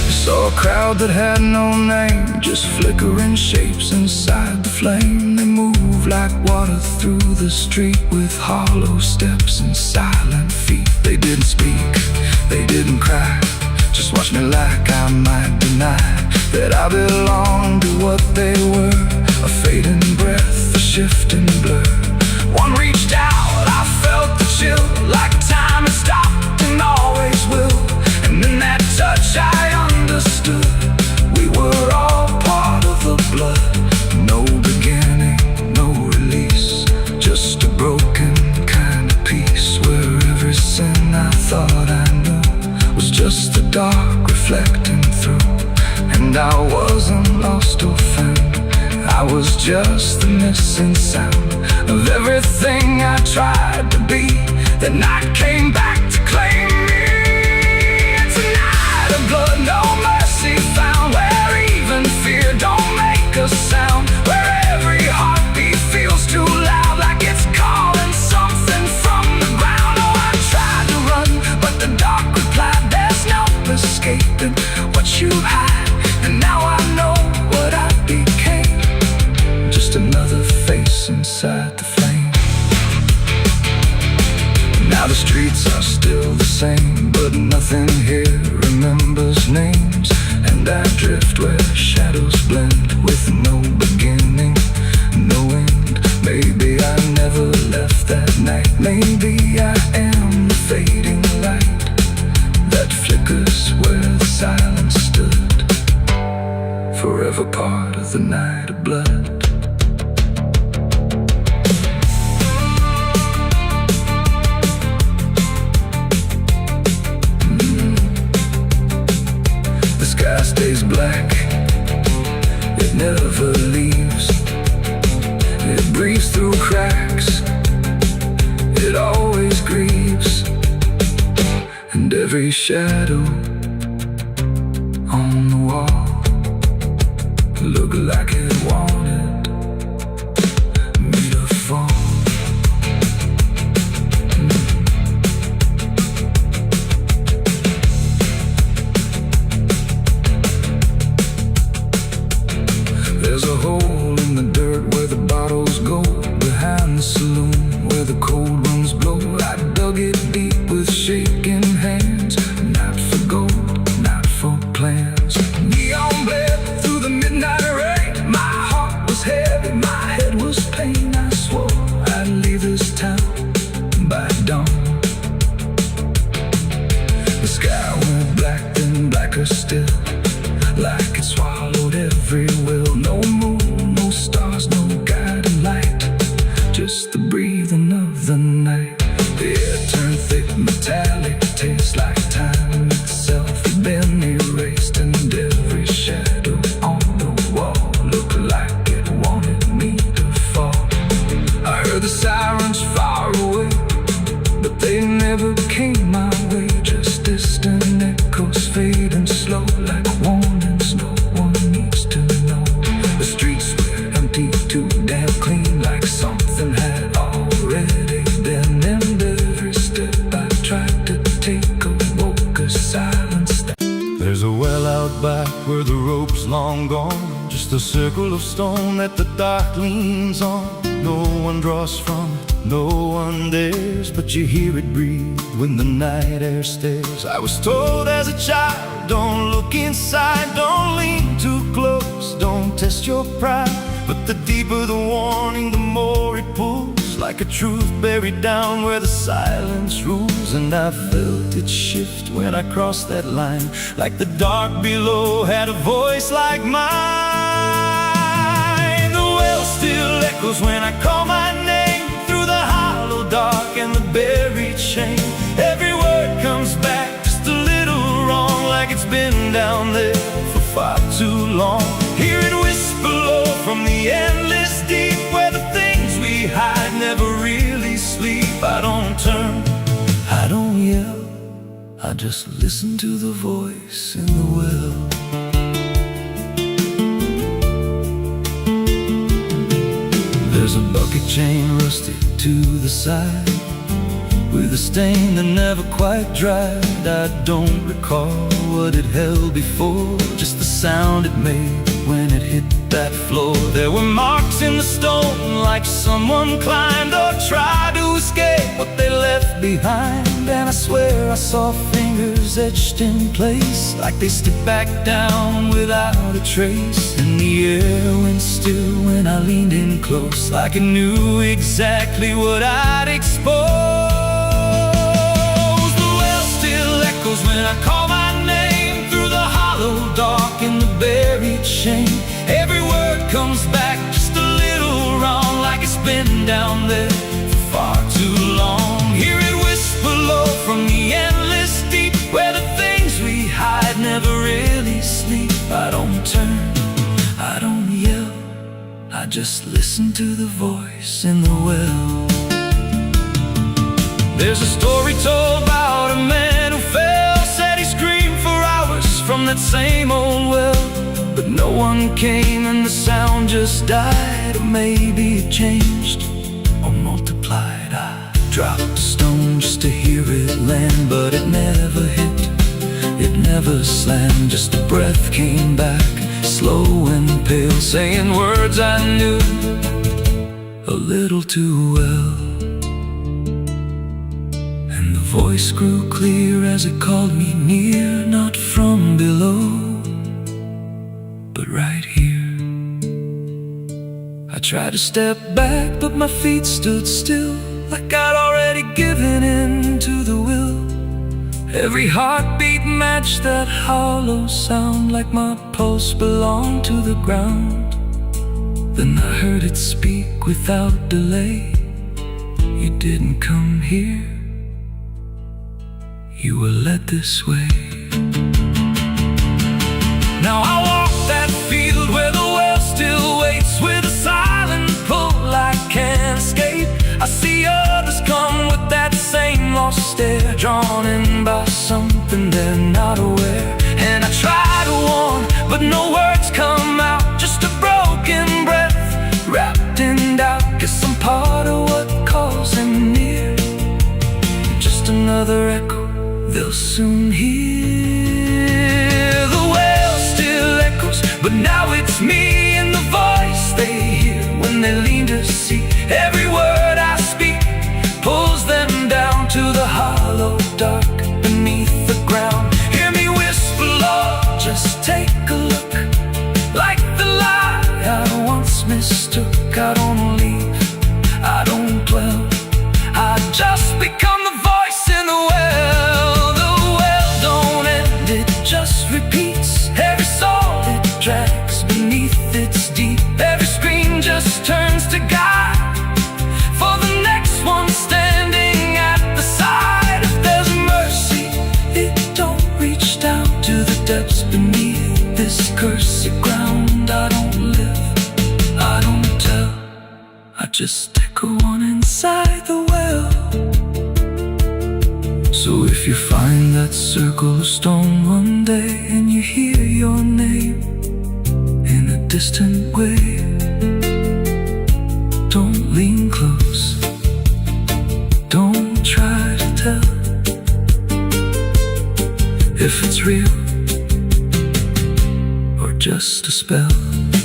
I saw a crowd that had no name, just flickering shapes inside the flame. They moved like water through the street, with hollow steps and silent feet. They didn't speak, they didn't cry, just watched me like I might deny that I belonged to what they were. A fading breath, a shifting blur. One reached out, I felt the chill, like time had stopped and always will. And in that touch I understood, we were all part of the blood. No beginning, no release, just a broken kind of peace, where every sin I thought I knew was just the dark reflecting through. And I wasn't lost or found, I was just the missing sound of everything I tried to be. That night came back to claim me. It's a night of blood, no mercy found, where even fear don't make a sound, where every heartbeat feels too loud, like it's calling something from the ground. Oh, I tried to run, but the dark replied, there's no escaping what you hide. And now I know what I became, just another face inside the flame. Now the streets are still the same, but nothing here remembers names. And I drift where shadows blend, with no beginning, no end. Maybe I never left that night, maybe I am the fading light that flickers where the silence stood, forever part of the night of blood. The sky stays black, it never leaves. It breathes through cracks, it always grieves, and every shadow on the wall looked like it wanted me to fall. There's a hole in the dirt where the bottles go, behind the saloon where the cold winds blow. I dug it deep with shaking hands, not for gold, not for plans. Neon bled through the midnight rain. My heart was heavy, my head was pain. I swore I'd leave this town by dawn. The sky went black, then blacker still, like it swallowed every will. No moon, no stars, no guiding light, just the breathing of the night. The air turned thick, metallic, tastes like time itself had been erased, and every shadow on the wall looked like it wanted me to fall. I heard the sirens far away, but they never came my way. Just distant echoes fading slow, like warnings no one needs to know. The streets were empty, too damn clean, like something had already been. And every step I tried to take awoke a silence. There's a well out back where the rope's long gone, just a circle of stone that the dark leans on. No one draws from it, no one dares, but you hear it breathe when the night air stares. I was told as a child, don't look inside, don't lean too close, don't test your pride. But the deeper the warning, the more it pulls, like a truth buried down where the silence rules. And I felt it shift when I crossed that line, like the dark below had a voice like mine. The well still echoes when I call my name, through the hollow dark and the buried shame. Every word comes back just a little wrong, like it's been down there for far too long. Hear it whisper low from the endless deep, where the things we hide never really sleep. I don't turn, I don't yell, I just listen to the voice in the well. There's a bucket chain rusted to the side, with a stain that never quite dried. I don't recall what it held before, just the sound it made when it hit that floor. There were marks in the stone, like someone climbed or tried to escape what they left behind. And I swear I saw fingers etched in place, like they stepped back down without a trace. And the air went still when I leaned in close, like it knew exactly what I'd expose. The well still echoes when I call my name, through the hollow dark and the buried shame. Every word comes back just a little wrong, like it's been down there for far too long. Hear it whisper low from the endless deep, where the things we hide never really sleep. I don't turn, I don't yell, I just listen to the voice in the well. There's a story told about a man who fell, said he screamed for hours from that same old well, but no one came and the sound just died. Or maybe it changed or multiplied. I dropped a stone just to hear it land, but it never hit, it never slammed. Just a breath came back, slow and pale, saying words I knew a little too well. And the voice grew clear as it called me near, not from below, but right here. I tried to step back, but my feet stood still, like I'd already given in to the will. Every heartbeat matched that hollow sound, like my pulse belonged to the ground. Then I heard it speak without delay. You didn't come here, you were led this way. Now I walk that field where the well still waits, with a silent pull soon hear. The well still echoes, but now it's me and the voice they hear when they lean to see. Every word I speak pulls them down to the hollow dark beneath the ground. Hear me whisper, Lord, just take a look. Like the lie I once mistook. I don't leave, I don't dwell, I just become the voice in the well. The well don't end, it just repeats. Every soul it drags beneath its deep. Every scream just turns to guide for the next one standing at the side. If there's mercy, it don't reach down to the depths beneath this cursed ground. I don't live, I don't tell, I just echo on inside the well. So if you find that circle of stone one day and you hear your name in a distant way, don't lean close, don't try to tell if it's real or just a spell.